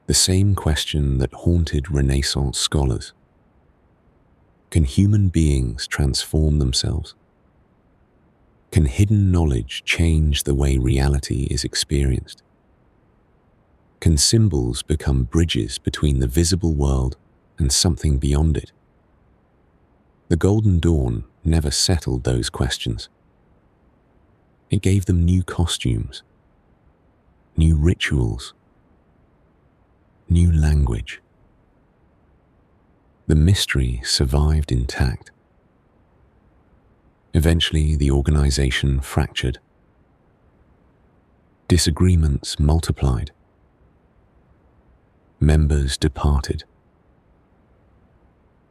The same question that haunted Renaissance scholars. Can human beings transform themselves? Can hidden knowledge change the way reality is experienced? Can symbols become bridges between the visible world and something beyond it? The Golden Dawn never settled those questions. It gave them new costumes, new rituals, new language. The mystery survived intact. Eventually, the organization fractured. Disagreements multiplied. Members departed.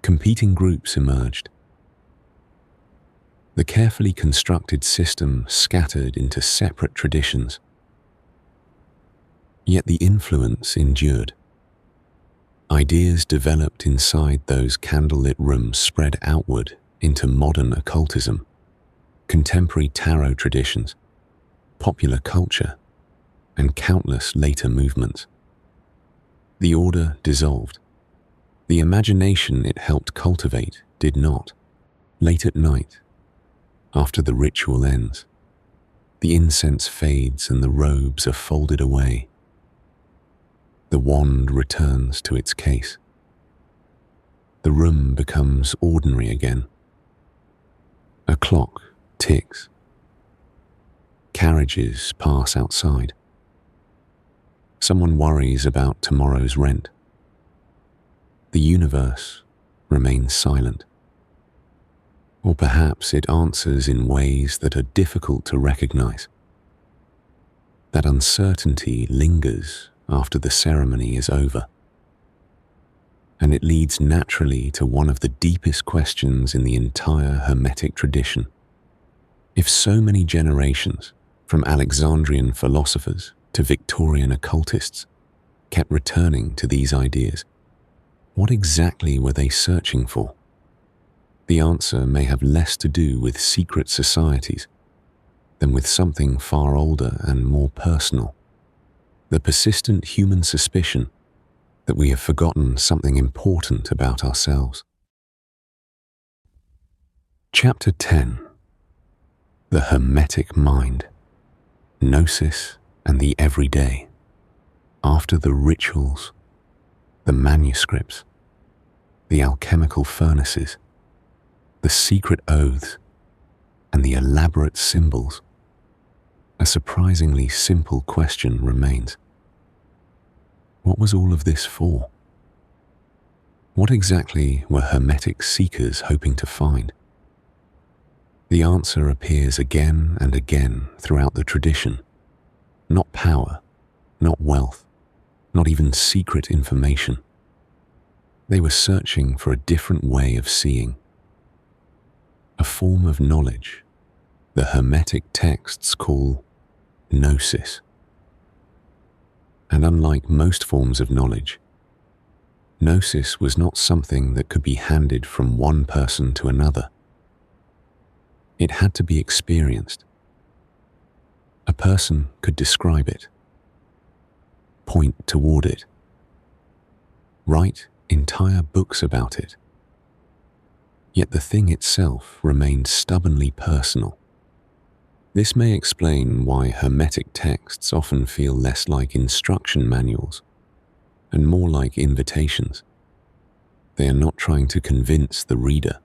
Competing groups emerged. The carefully constructed system scattered into separate traditions. Yet the influence endured. Ideas developed inside those candlelit rooms spread outward into modern occultism, contemporary tarot traditions, popular culture, and countless later movements. The order dissolved. The imagination it helped cultivate did not. Late at night, after the ritual ends, the incense fades and the robes are folded away. The wand returns to its case. The room becomes ordinary again. A clock ticks. Carriages pass outside. Someone worries about tomorrow's rent. The universe remains silent. Or perhaps it answers in ways that are difficult to recognize. That uncertainty lingers after the ceremony is over. and it leads naturally to one of the deepest questions in the entire Hermetic tradition. If so many generations, from Alexandrian philosophers to Victorian occultists, kept returning to these ideas, what exactly were they searching for? The answer may have less to do with secret societies than with something far older and more personal: the persistent human suspicion that we have forgotten something important about ourselves. Chapter 10. The Hermetic Mind, Gnosis and the Everyday. After the rituals, the manuscripts, the alchemical furnaces, the secret oaths, and the elaborate symbols, a surprisingly simple question remains. What was all of this for? What exactly were Hermetic seekers hoping to find? The answer appears again and again throughout the tradition. Not power, not wealth, not even secret information. They were searching for a different way of seeing, a form of knowledge the Hermetic texts call Gnosis. And unlike most forms of knowledge, Gnosis was not something that could be handed from one person to another. It had to be experienced. A person could describe it, point toward it, write entire books about it. Yet the thing itself remained stubbornly personal. This may explain why Hermetic texts often feel less like instruction manuals and more like invitations. They are not trying to convince the reader.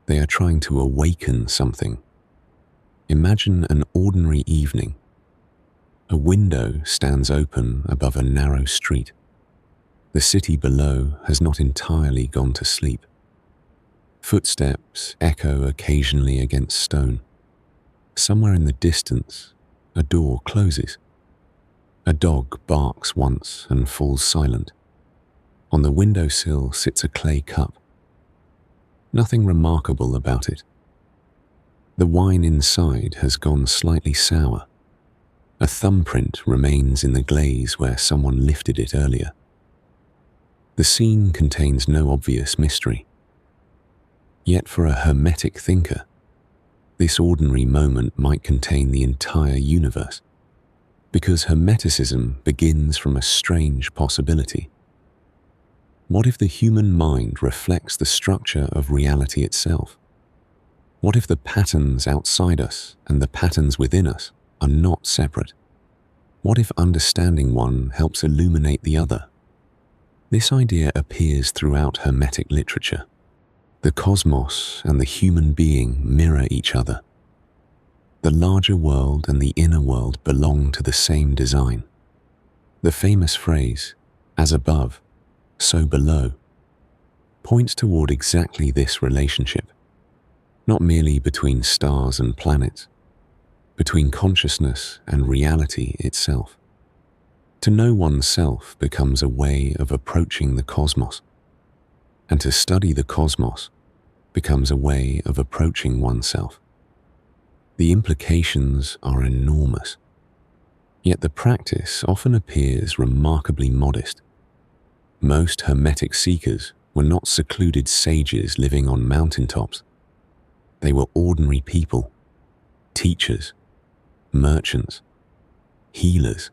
They are trying to awaken something. Imagine an ordinary evening. A window stands open above a narrow street. The city below has not entirely gone to sleep. Footsteps echo occasionally against stone. Somewhere in the distance, a door closes. A dog barks once and falls silent. On the windowsill sits a clay cup. Nothing remarkable about it. The wine inside has gone slightly sour. A thumbprint remains in the glaze where someone lifted it earlier. The scene contains no obvious mystery. Yet for a Hermetic thinker, this ordinary moment might contain the entire universe, because Hermeticism begins from a strange possibility. What if the human mind reflects the structure of reality itself? What if the patterns outside us and the patterns within us are not separate? What if understanding one helps illuminate the other? This idea appears throughout Hermetic literature. The cosmos and the human being mirror each other. The larger world and the inner world belong to the same design. The famous phrase, "as above, so below," points toward exactly this relationship, not merely between stars and planets, between consciousness and reality itself. To know oneself becomes a way of approaching the cosmos, and to study the cosmos becomes a way of approaching oneself. The implications are enormous, yet the practice often appears remarkably modest. Most Hermetic seekers were not secluded sages living on mountaintops. They were ordinary people, teachers, merchants, healers,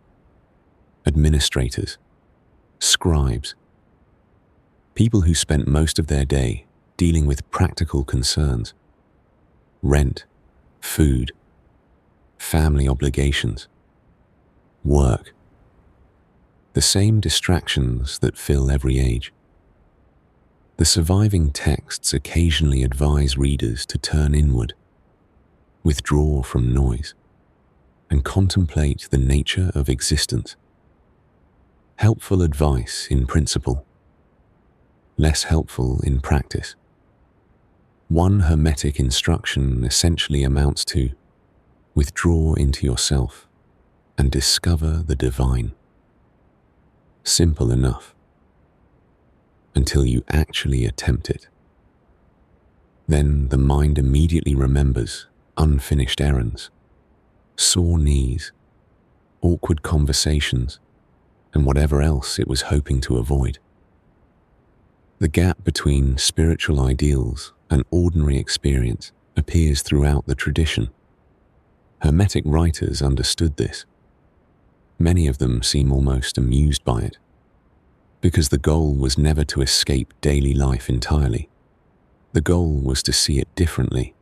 administrators, scribes, people who spent most of their day dealing with practical concerns: rent, food, family obligations, work, the same distractions that fill every age. The surviving texts occasionally advise readers to turn inward, withdraw from noise, and contemplate the nature of existence. Helpful advice in principle, less helpful in practice. One Hermetic instruction essentially amounts to: withdraw into yourself and discover the divine. Simple enough. until you actually attempt it. Then the mind immediately remembers unfinished errands, sore knees, awkward conversations, and whatever else it was hoping to avoid. The gap between spiritual ideals and ordinary experience appears throughout the tradition. Hermetic writers understood this. Many of them seem almost amused by it, because the goal was never to escape daily life entirely. The goal was to see it differently.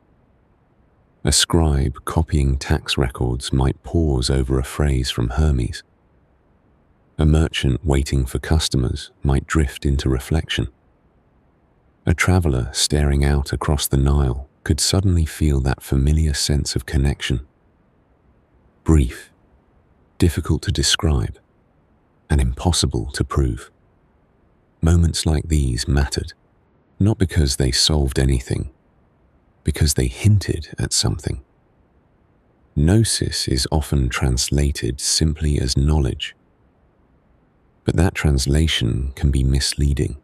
A scribe copying tax records might pause over a phrase from Hermes. A merchant waiting for customers might drift into reflection. A traveler staring out across the Nile could suddenly feel that familiar sense of connection. Brief, difficult to describe, and impossible to prove. Moments like these mattered, not because they solved anything, because they hinted at something. Gnosis is often translated simply as knowledge, but that translation can be misleading.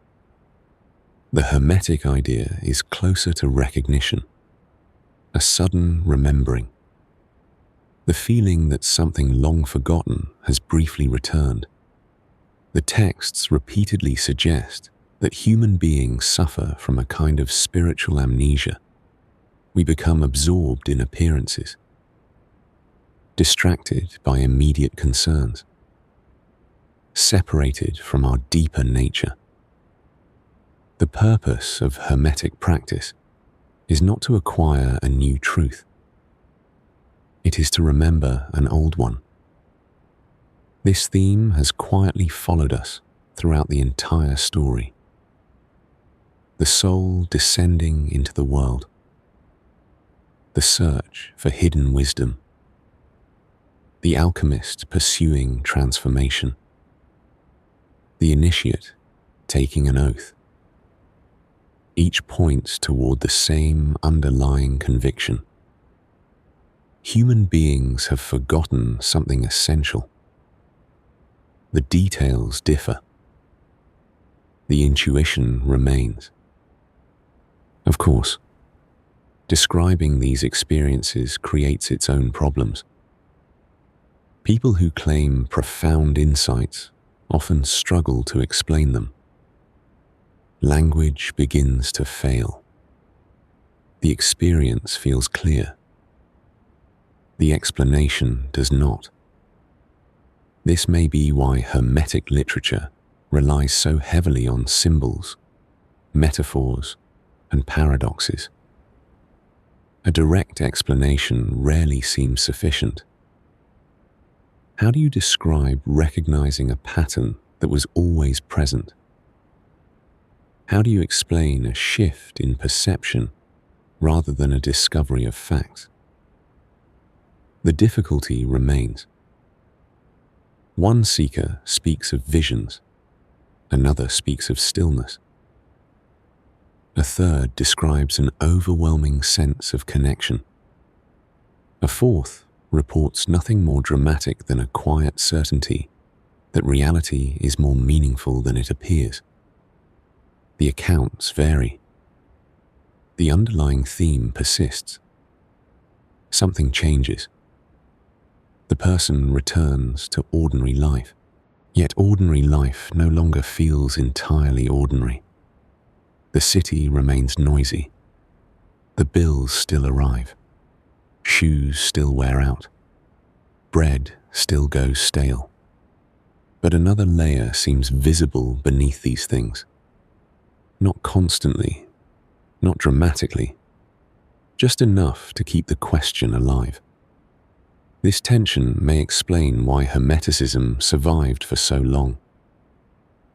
The Hermetic idea is closer to recognition, a sudden remembering, the feeling that something long forgotten has briefly returned. The texts repeatedly suggest that human beings suffer from a kind of spiritual amnesia. We become absorbed in appearances, distracted by immediate concerns, separated from our deeper nature. The purpose of Hermetic practice is not to acquire a new truth. It is to remember an old one. This theme has quietly followed us throughout the entire story. The soul descending into the world. The search for hidden wisdom. The alchemist pursuing transformation. The initiate taking an oath. Each points toward the same underlying conviction. Human beings have forgotten something essential. The details differ. The intuition remains. Of course, describing these experiences creates its own problems. People who claim profound insights often struggle to explain them. Language begins to fail. The experience feels clear. The explanation does not. This may be why Hermetic literature relies so heavily on symbols, metaphors, and paradoxes. A direct explanation rarely seems sufficient. How do you describe recognizing a pattern that was always present? How do you explain a shift in perception rather than a discovery of facts? The difficulty remains. One seeker speaks of visions, another speaks of stillness. A third describes an overwhelming sense of connection. A fourth reports nothing more dramatic than a quiet certainty that reality is more meaningful than it appears. The accounts vary. The underlying theme persists. Something changes. The person returns to ordinary life, yet ordinary life no longer feels entirely ordinary. The city remains noisy. The bills still arrive. Shoes still wear out. Bread still goes stale. But another layer seems visible beneath these things. Not constantly, not dramatically, just enough to keep the question alive. This tension may explain why Hermeticism survived for so long.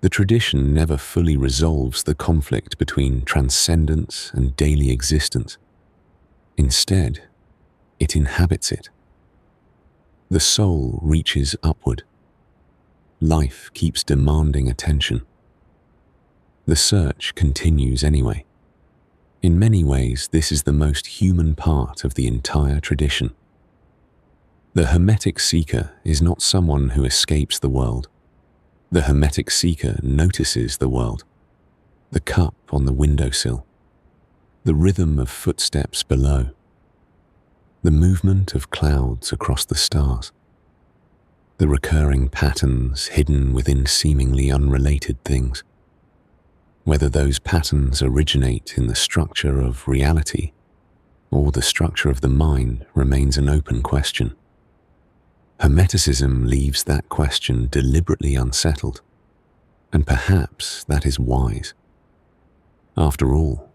The tradition never fully resolves the conflict between transcendence and daily existence. Instead, it inhabits it. The soul reaches upward. Life keeps demanding attention. The search continues anyway. In many ways, this is the most human part of the entire tradition. The Hermetic seeker is not someone who escapes the world. The Hermetic seeker notices the world. The cup on the windowsill, the rhythm of footsteps below, the movement of clouds across the stars, the recurring patterns hidden within seemingly unrelated things. Whether those patterns originate in the structure of reality or the structure of the mind remains an open question. Hermeticism leaves that question deliberately unsettled, and perhaps that is wise. After all,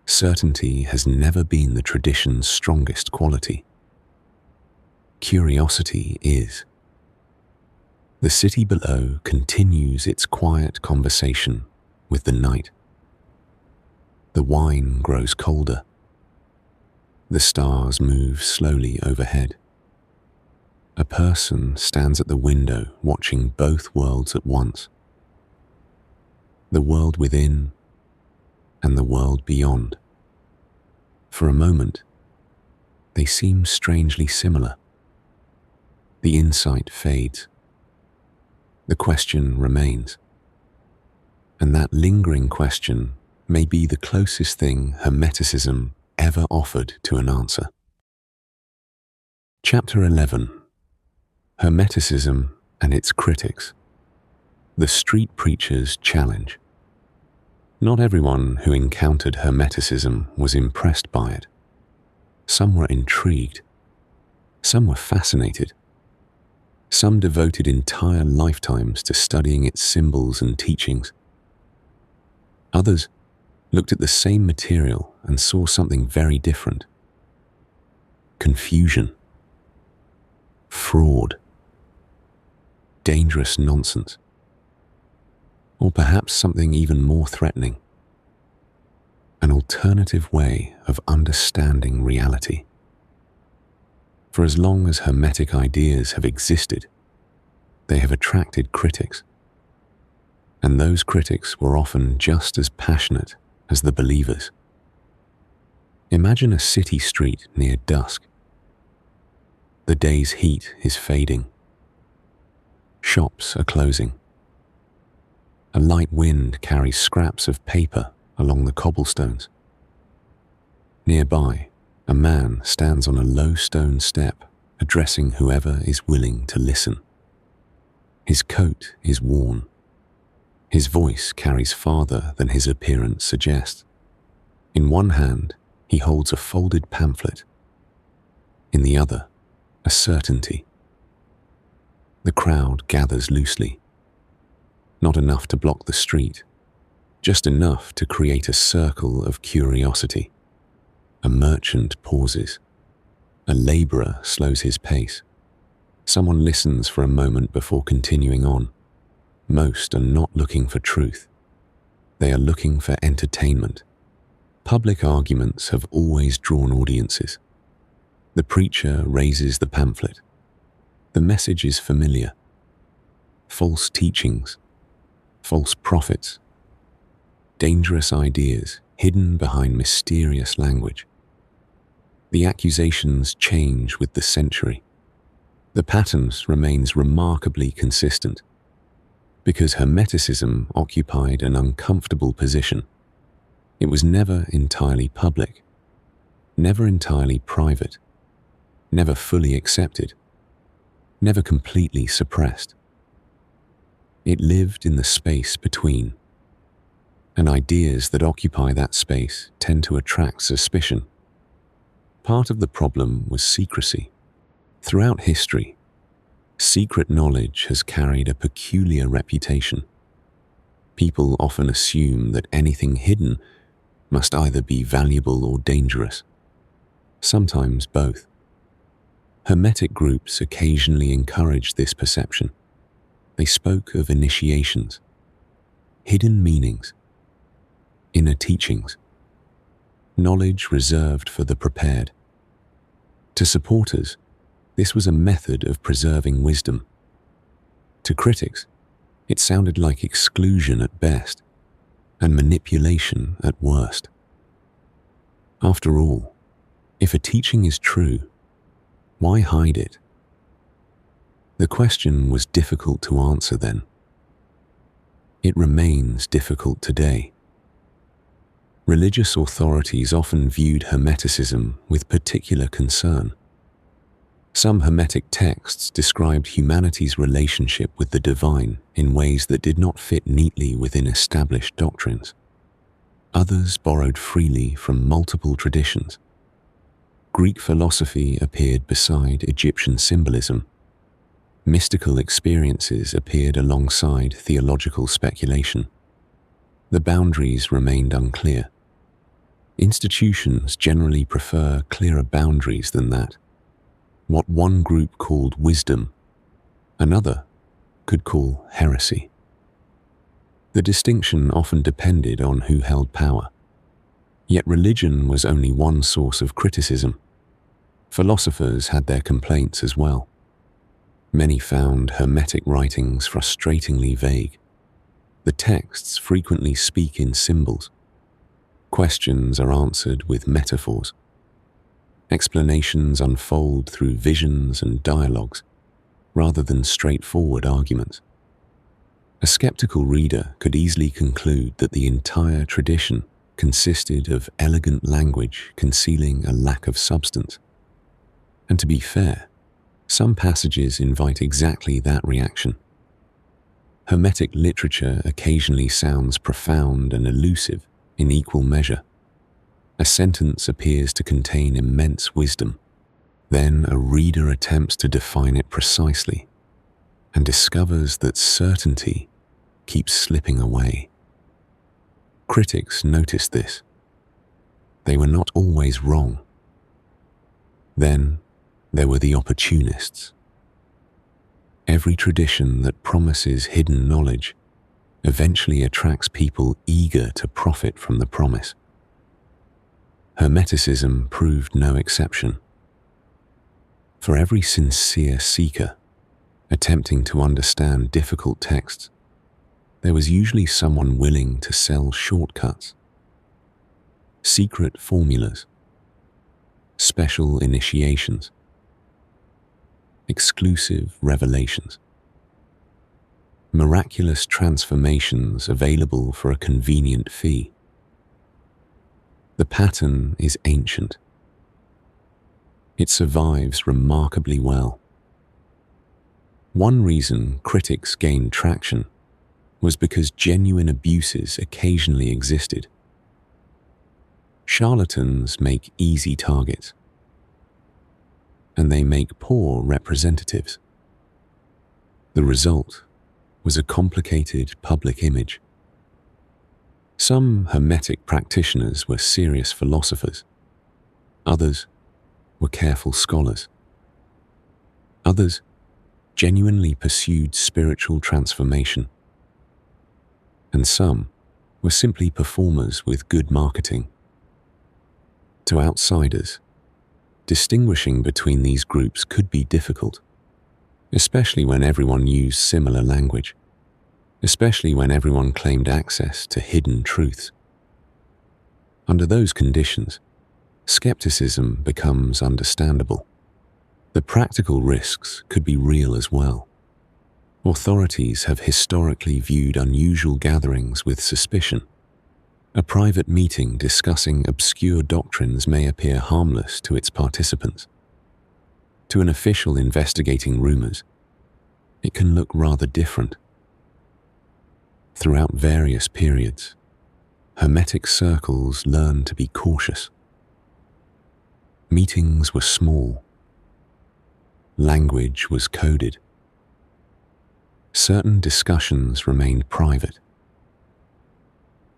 certainty has never been the tradition's strongest quality. Curiosity is. The city below continues its quiet conversation with the night. The wine grows colder. The stars move slowly overhead. A person stands at the window watching both worlds at once. The world within and the world beyond. For a moment, they seem strangely similar. The insight fades. The question remains. And that lingering question may be the closest thing Hermeticism ever offered to an answer. Chapter 11. Hermeticism and its critics. The street preacher's challenge. Not everyone who encountered Hermeticism was impressed by it. Some were intrigued. Some were fascinated. Some devoted entire lifetimes to studying its symbols and teachings. Others looked at the same material and saw something very different. Confusion. Fraud. Dangerous nonsense. Or perhaps something even more threatening. An alternative way of understanding reality. For as long as Hermetic ideas have existed, they have attracted critics. And those critics were often just as passionate as the believers. Imagine a city street near dusk. The day's heat is fading. Shops are closing. A light wind carries scraps of paper along the cobblestones. Nearby, a man stands on a low stone step, addressing whoever is willing to listen. His coat is worn. His voice carries farther than his appearance suggests. In one hand, he holds a folded pamphlet. In the other, a certainty. The crowd gathers loosely. Not enough to block the street, just enough to create a circle of curiosity. A merchant pauses. A laborer slows his pace. Someone listens for a moment before continuing on. Most are not looking for truth. They are looking for entertainment. Public arguments have always drawn audiences. The preacher raises the pamphlet. The message is familiar. False teachings, false prophets, dangerous ideas hidden behind mysterious language. The accusations change with the century. The patterns remains remarkably consistent, because Hermeticism occupied an uncomfortable position. It was never entirely public, never entirely private, never fully accepted, never completely suppressed. It lived in the space between, and ideas that occupy that space tend to attract suspicion. Part of the problem was secrecy. Throughout history, secret knowledge has carried a peculiar reputation. People often assume that anything hidden must either be valuable or dangerous, sometimes both. Hermetic groups occasionally encouraged this perception. They spoke of initiations, hidden meanings, inner teachings, knowledge reserved for the prepared. To supporters, this was a method of preserving wisdom. To critics, it sounded like exclusion at best and manipulation at worst. After all, if a teaching is true, why hide it? The question was difficult to answer then. It remains difficult today. Religious authorities often viewed Hermeticism with particular concern. Some Hermetic texts described humanity's relationship with the divine in ways that did not fit neatly within established doctrines. Others borrowed freely from multiple traditions. Greek philosophy appeared beside Egyptian symbolism. Mystical experiences appeared alongside theological speculation. The boundaries remained unclear. Institutions generally prefer clearer boundaries than that. What one group called wisdom, another could call heresy. The distinction often depended on who held power. Yet religion was only one source of criticism. Philosophers had their complaints as well. Many found Hermetic writings frustratingly vague. The texts frequently speak in symbols. Questions are answered with metaphors. Explanations unfold through visions and dialogues, rather than straightforward arguments. A skeptical reader could easily conclude that the entire tradition consisted of elegant language concealing a lack of substance. And to be fair, some passages invite exactly that reaction. Hermetic literature occasionally sounds profound and elusive in equal measure. A sentence appears to contain immense wisdom. Then a reader attempts to define it precisely and discovers that certainty keeps slipping away. Critics noticed this. They were not always wrong. Then there were the opportunists. Every tradition that promises hidden knowledge eventually attracts people eager to profit from the promise. Hermeticism proved no exception. For every sincere seeker attempting to understand difficult texts, there was usually someone willing to sell shortcuts, secret formulas, special initiations, exclusive revelations, miraculous transformations available for a convenient fee. The pattern is ancient. It survives remarkably well. One reason critics gained traction was because genuine abuses occasionally existed. Charlatans make easy targets, and they make poor representatives. The result was a complicated public image. Some Hermetic practitioners were serious philosophers. Others were careful scholars. Others genuinely pursued spiritual transformation. And some were simply performers with good marketing. To outsiders, distinguishing between these groups could be difficult, especially when everyone used similar language. Especially when everyone claimed access to hidden truths. Under those conditions, skepticism becomes understandable. The practical risks could be real as well. Authorities have historically viewed unusual gatherings with suspicion. A private meeting discussing obscure doctrines may appear harmless to its participants. To an official investigating rumors, it can look rather different. Throughout various periods, Hermetic circles learned to be cautious. Meetings were small. Language was coded. Certain discussions remained private.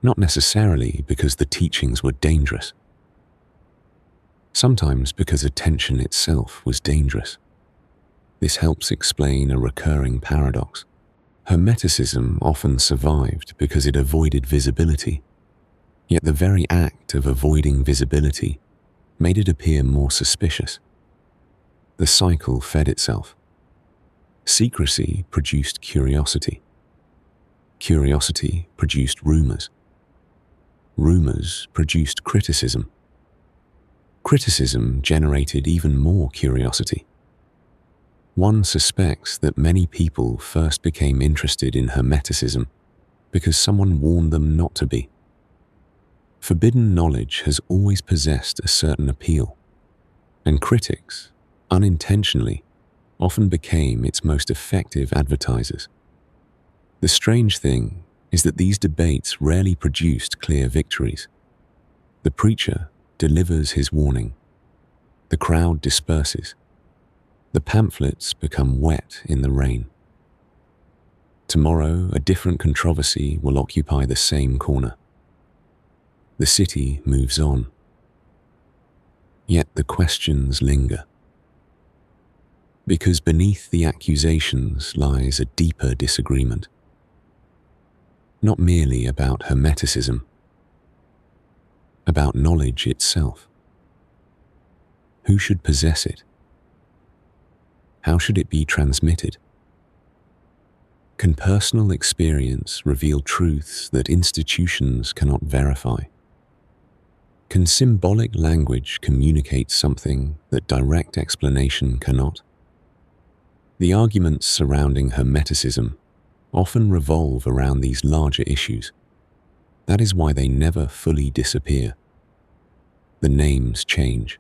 Not necessarily because the teachings were dangerous. Sometimes because attention itself was dangerous. This helps explain a recurring paradox. Hermeticism often survived because it avoided visibility, yet the very act of avoiding visibility made it appear more suspicious. The cycle fed itself. Secrecy produced curiosity. Curiosity produced rumors. Rumors produced criticism. Criticism generated even more curiosity. One suspects that many people first became interested in Hermeticism because someone warned them not to be. Forbidden knowledge has always possessed a certain appeal, and critics, unintentionally, often became its most effective advertisers. The strange thing is that these debates rarely produced clear victories. The preacher delivers his warning. The crowd disperses. The pamphlets become wet in the rain. Tomorrow, a different controversy will occupy the same corner. The city moves on. Yet the questions linger. Because beneath the accusations lies a deeper disagreement. Not merely about Hermeticism, about knowledge itself. Who should possess it? How should it be transmitted? Can personal experience reveal truths that institutions cannot verify? Can symbolic language communicate something that direct explanation cannot? The arguments surrounding Hermeticism often revolve around these larger issues. That is why they never fully disappear. The names change.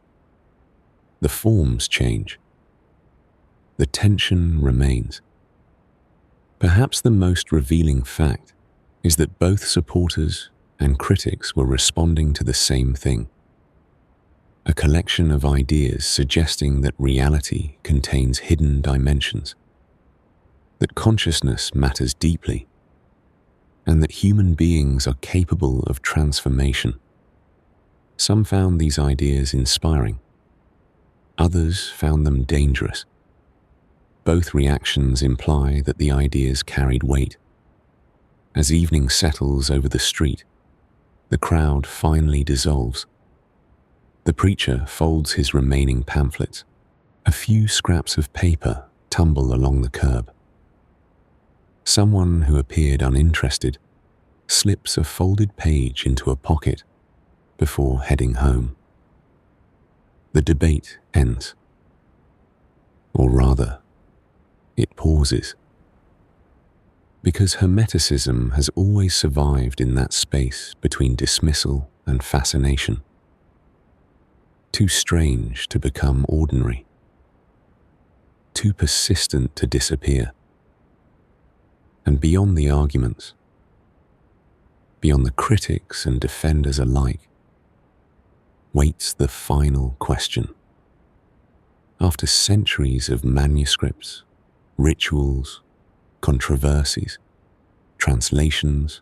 The forms change. The tension remains. Perhaps the most revealing fact is that both supporters and critics were responding to the same thing. A collection of ideas suggesting that reality contains hidden dimensions, that consciousness matters deeply, and that human beings are capable of transformation. Some found these ideas inspiring. Others found them dangerous. Both reactions imply that the ideas carried weight. As evening settles over the street, the crowd finally dissolves. The preacher folds his remaining pamphlets. A few scraps of paper tumble along the curb. Someone who appeared uninterested slips a folded page into a pocket before heading home. The debate ends. Or rather, it pauses. Because Hermeticism has always survived in that space between dismissal and fascination. Too strange to become ordinary. Too persistent to disappear. And beyond the arguments, beyond the critics and defenders alike, waits the final question. After centuries of manuscripts, rituals, controversies, translations,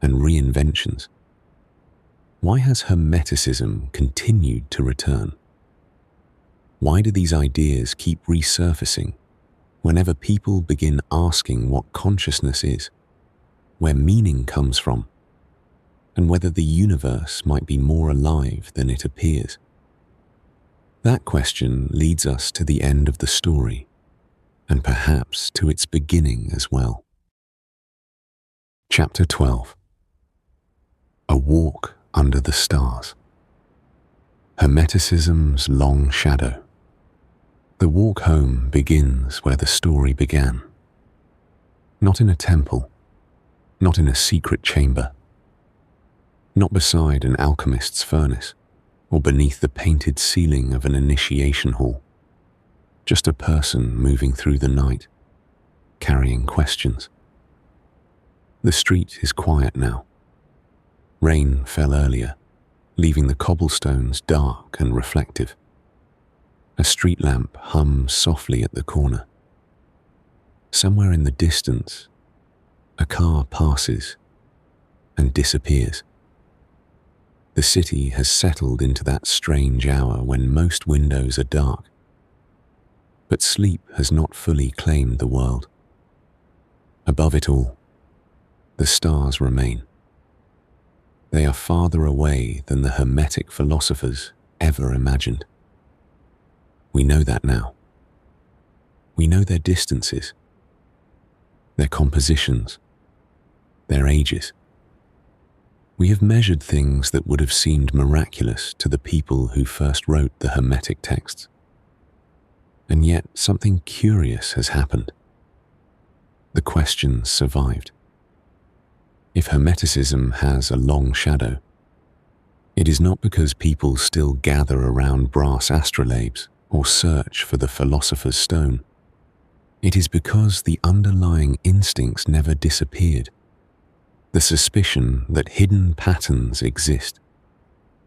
and reinventions, why has Hermeticism continued to return? Why do these ideas keep resurfacing whenever people begin asking what consciousness is, where meaning comes from, and whether the universe might be more alive than it appears? That question leads us to the end of the story, and perhaps to its beginning as well. Chapter 12. A Walk Under the Stars. Hermeticism's Long Shadow. The walk home begins where the story began. Not in a temple, not in a secret chamber, not beside an alchemist's furnace, or beneath the painted ceiling of an initiation hall. Just a person moving through the night, carrying questions. The street is quiet now. Rain fell earlier, leaving the cobblestones dark and reflective. A street lamp hums softly at the corner. Somewhere in the distance, a car passes and disappears. The city has settled into that strange hour when most windows are dark. But sleep has not fully claimed the world. Above it all, the stars remain. They are farther away than the Hermetic philosophers ever imagined. We know that now. We know their distances, their compositions, their ages. We have measured things that would have seemed miraculous to the people who first wrote the Hermetic texts. And yet something curious has happened. The questions survived. If Hermeticism has a long shadow, It is not because people still gather around brass astrolabes or search for the philosopher's stone. It is because the underlying instincts never disappeared. The suspicion that hidden patterns exist.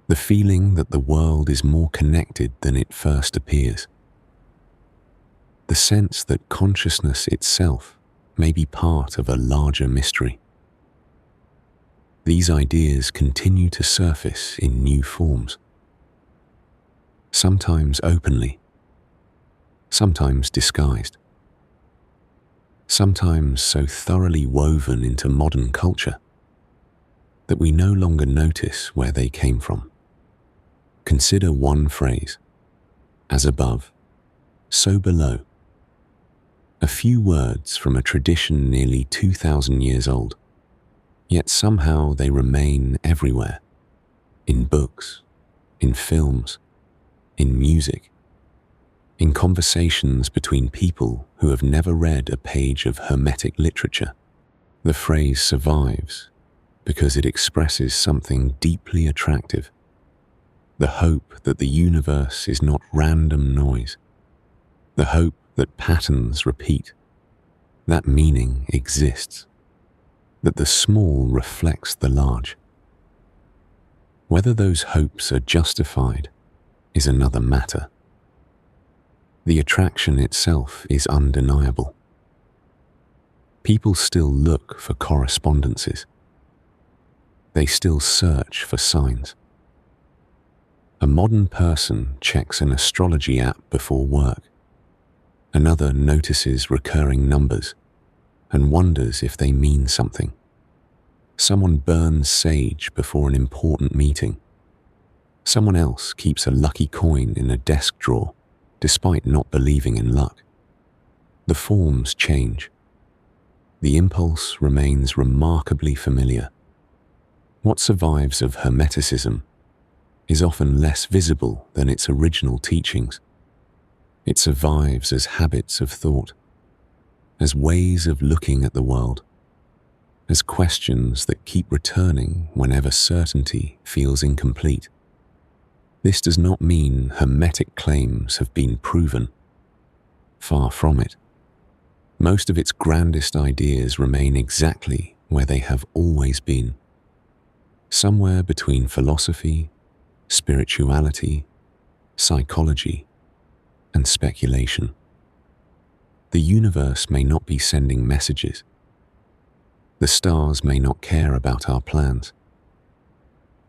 The feeling that the world is more connected than it first appears. The sense that consciousness itself may be part of a larger mystery. These ideas continue to surface in new forms. Sometimes openly, sometimes disguised. Sometimes so thoroughly woven into modern culture that we no longer notice where they came from. Consider one phrase, as above, so below. A few words from a tradition nearly 2,000 years old, yet somehow they remain everywhere, in books, in films, in music, in conversations between people who have never read a page of Hermetic literature. The phrase survives because it expresses something deeply attractive. The hope that the universe is not random noise. The hope that patterns repeat. That meaning exists. That the small reflects the large. Whether those hopes are justified is another matter. The attraction itself is undeniable. People still look for correspondences. They still search for signs. A modern person checks an astrology app before work. Another notices recurring numbers and wonders if they mean something. Someone burns sage before an important meeting. Someone else keeps a lucky coin in a desk drawer, despite not believing in luck. The forms change. The impulse remains remarkably familiar. What survives of Hermeticism is often less visible than its original teachings. It survives as habits of thought, as ways of looking at the world, as questions that keep returning whenever certainty feels incomplete. This does not mean Hermetic claims have been proven. Far from it. Most of its grandest ideas remain exactly where they have always been, somewhere between philosophy, spirituality, psychology, and speculation. The universe may not be sending messages. The stars may not care about our plans.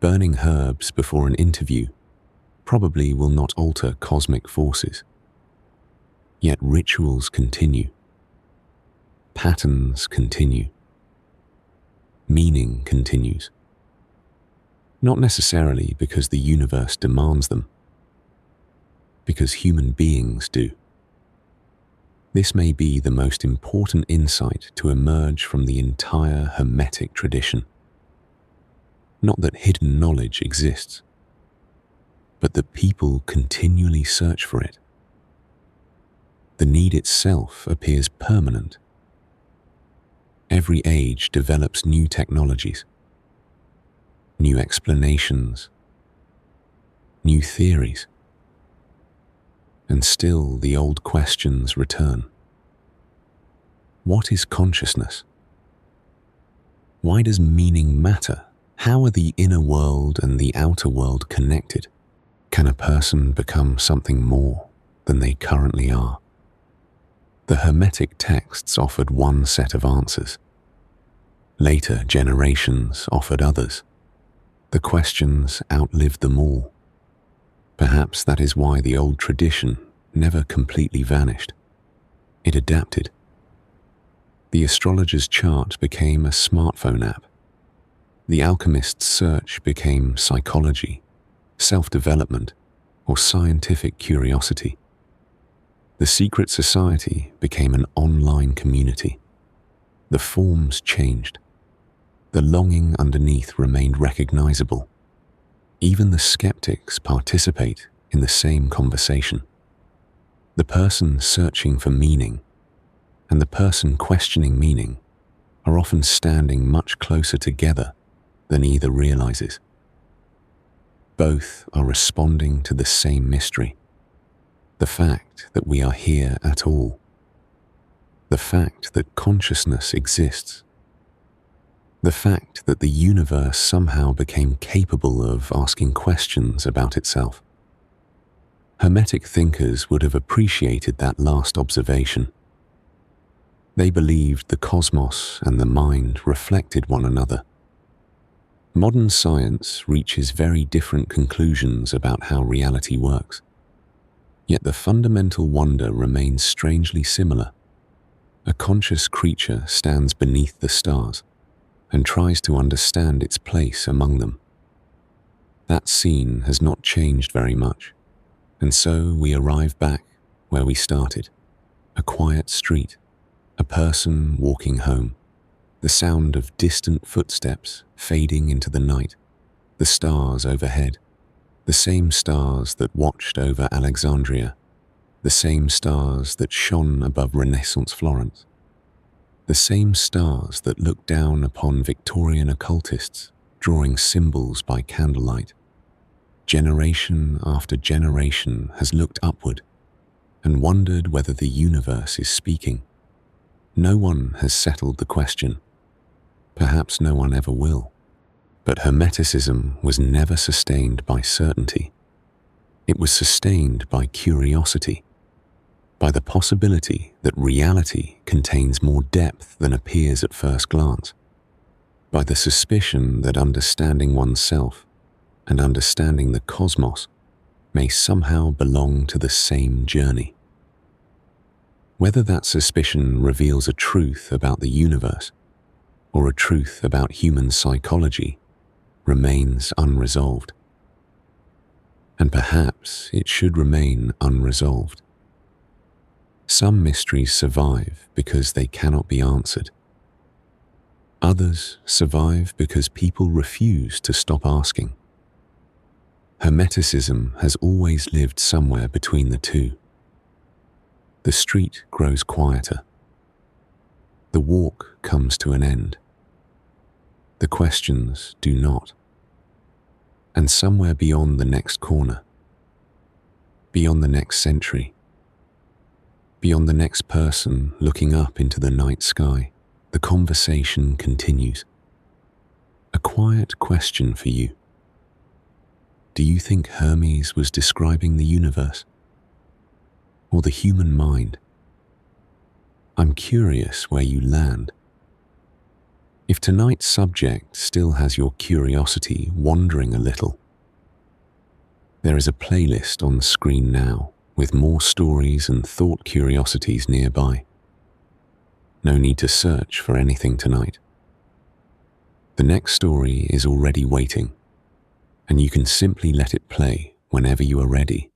Burning herbs before an interview probably will not alter cosmic forces. Yet rituals continue. Patterns continue. Meaning continues. Not necessarily because the universe demands them, because human beings do. This may be the most important insight to emerge from the entire Hermetic tradition. Not that hidden knowledge exists, but that people continually search for it. The need itself appears permanent. Every age develops new technologies, new explanations, new theories, and still the old questions return. What is consciousness? Why does meaning matter? How are the inner world and the outer world connected? Can a person become something more than they currently are? The Hermetic texts offered one set of answers. Later generations offered others. The questions outlived them all. Perhaps that is why the old tradition never completely vanished. It adapted. The astrologer's chart became a smartphone app. The alchemist's search became psychology, self-development, or scientific curiosity. The secret society became an online community. The forms changed. The longing underneath remained recognizable. Even the skeptics participate in the same conversation. The person searching for meaning and the person questioning meaning are often standing much closer together than either realizes. Both are responding to the same mystery, the fact that we are here at all, the fact that consciousness exists, the fact that the universe somehow became capable of asking questions about itself. Hermetic thinkers would have appreciated that last observation. They believed the cosmos and the mind reflected one another. Modern science reaches very different conclusions about how reality works. Yet the fundamental wonder remains strangely similar. A conscious creature stands beneath the stars and tries to understand its place among them. That scene has not changed very much, and so we arrive back where we started. A quiet street, a person walking home, the sound of distant footsteps fading into the night, the stars overhead, the same stars that watched over Alexandria, the same stars that shone above Renaissance Florence, the same stars that looked down upon Victorian occultists drawing symbols by candlelight. Generation after generation has looked upward and wondered whether the universe is speaking. No one has settled the question. Perhaps no one ever will. But Hermeticism was never sustained by certainty. It was sustained by curiosity, by the possibility that reality contains more depth than appears at first glance, by the suspicion that understanding oneself and understanding the cosmos may somehow belong to the same journey. Whether that suspicion reveals a truth about the universe or a truth about human psychology remains unresolved. And perhaps it should remain unresolved. Some mysteries survive because they cannot be answered. Others survive because people refuse to stop asking. Hermeticism has always lived somewhere between the two. The street grows quieter. The walk comes to an end. The questions do not. And somewhere beyond the next corner, beyond the next century, beyond the next person looking up into the night sky, the conversation continues. A quiet question for you. Do you think Hermes was describing the universe? Or the human mind? I'm curious where you land. If tonight's subject still has your curiosity wandering a little, there is a playlist on the screen now with more stories and thought curiosities nearby. No need to search for anything tonight. The next story is already waiting, and you can simply let it play whenever you are ready.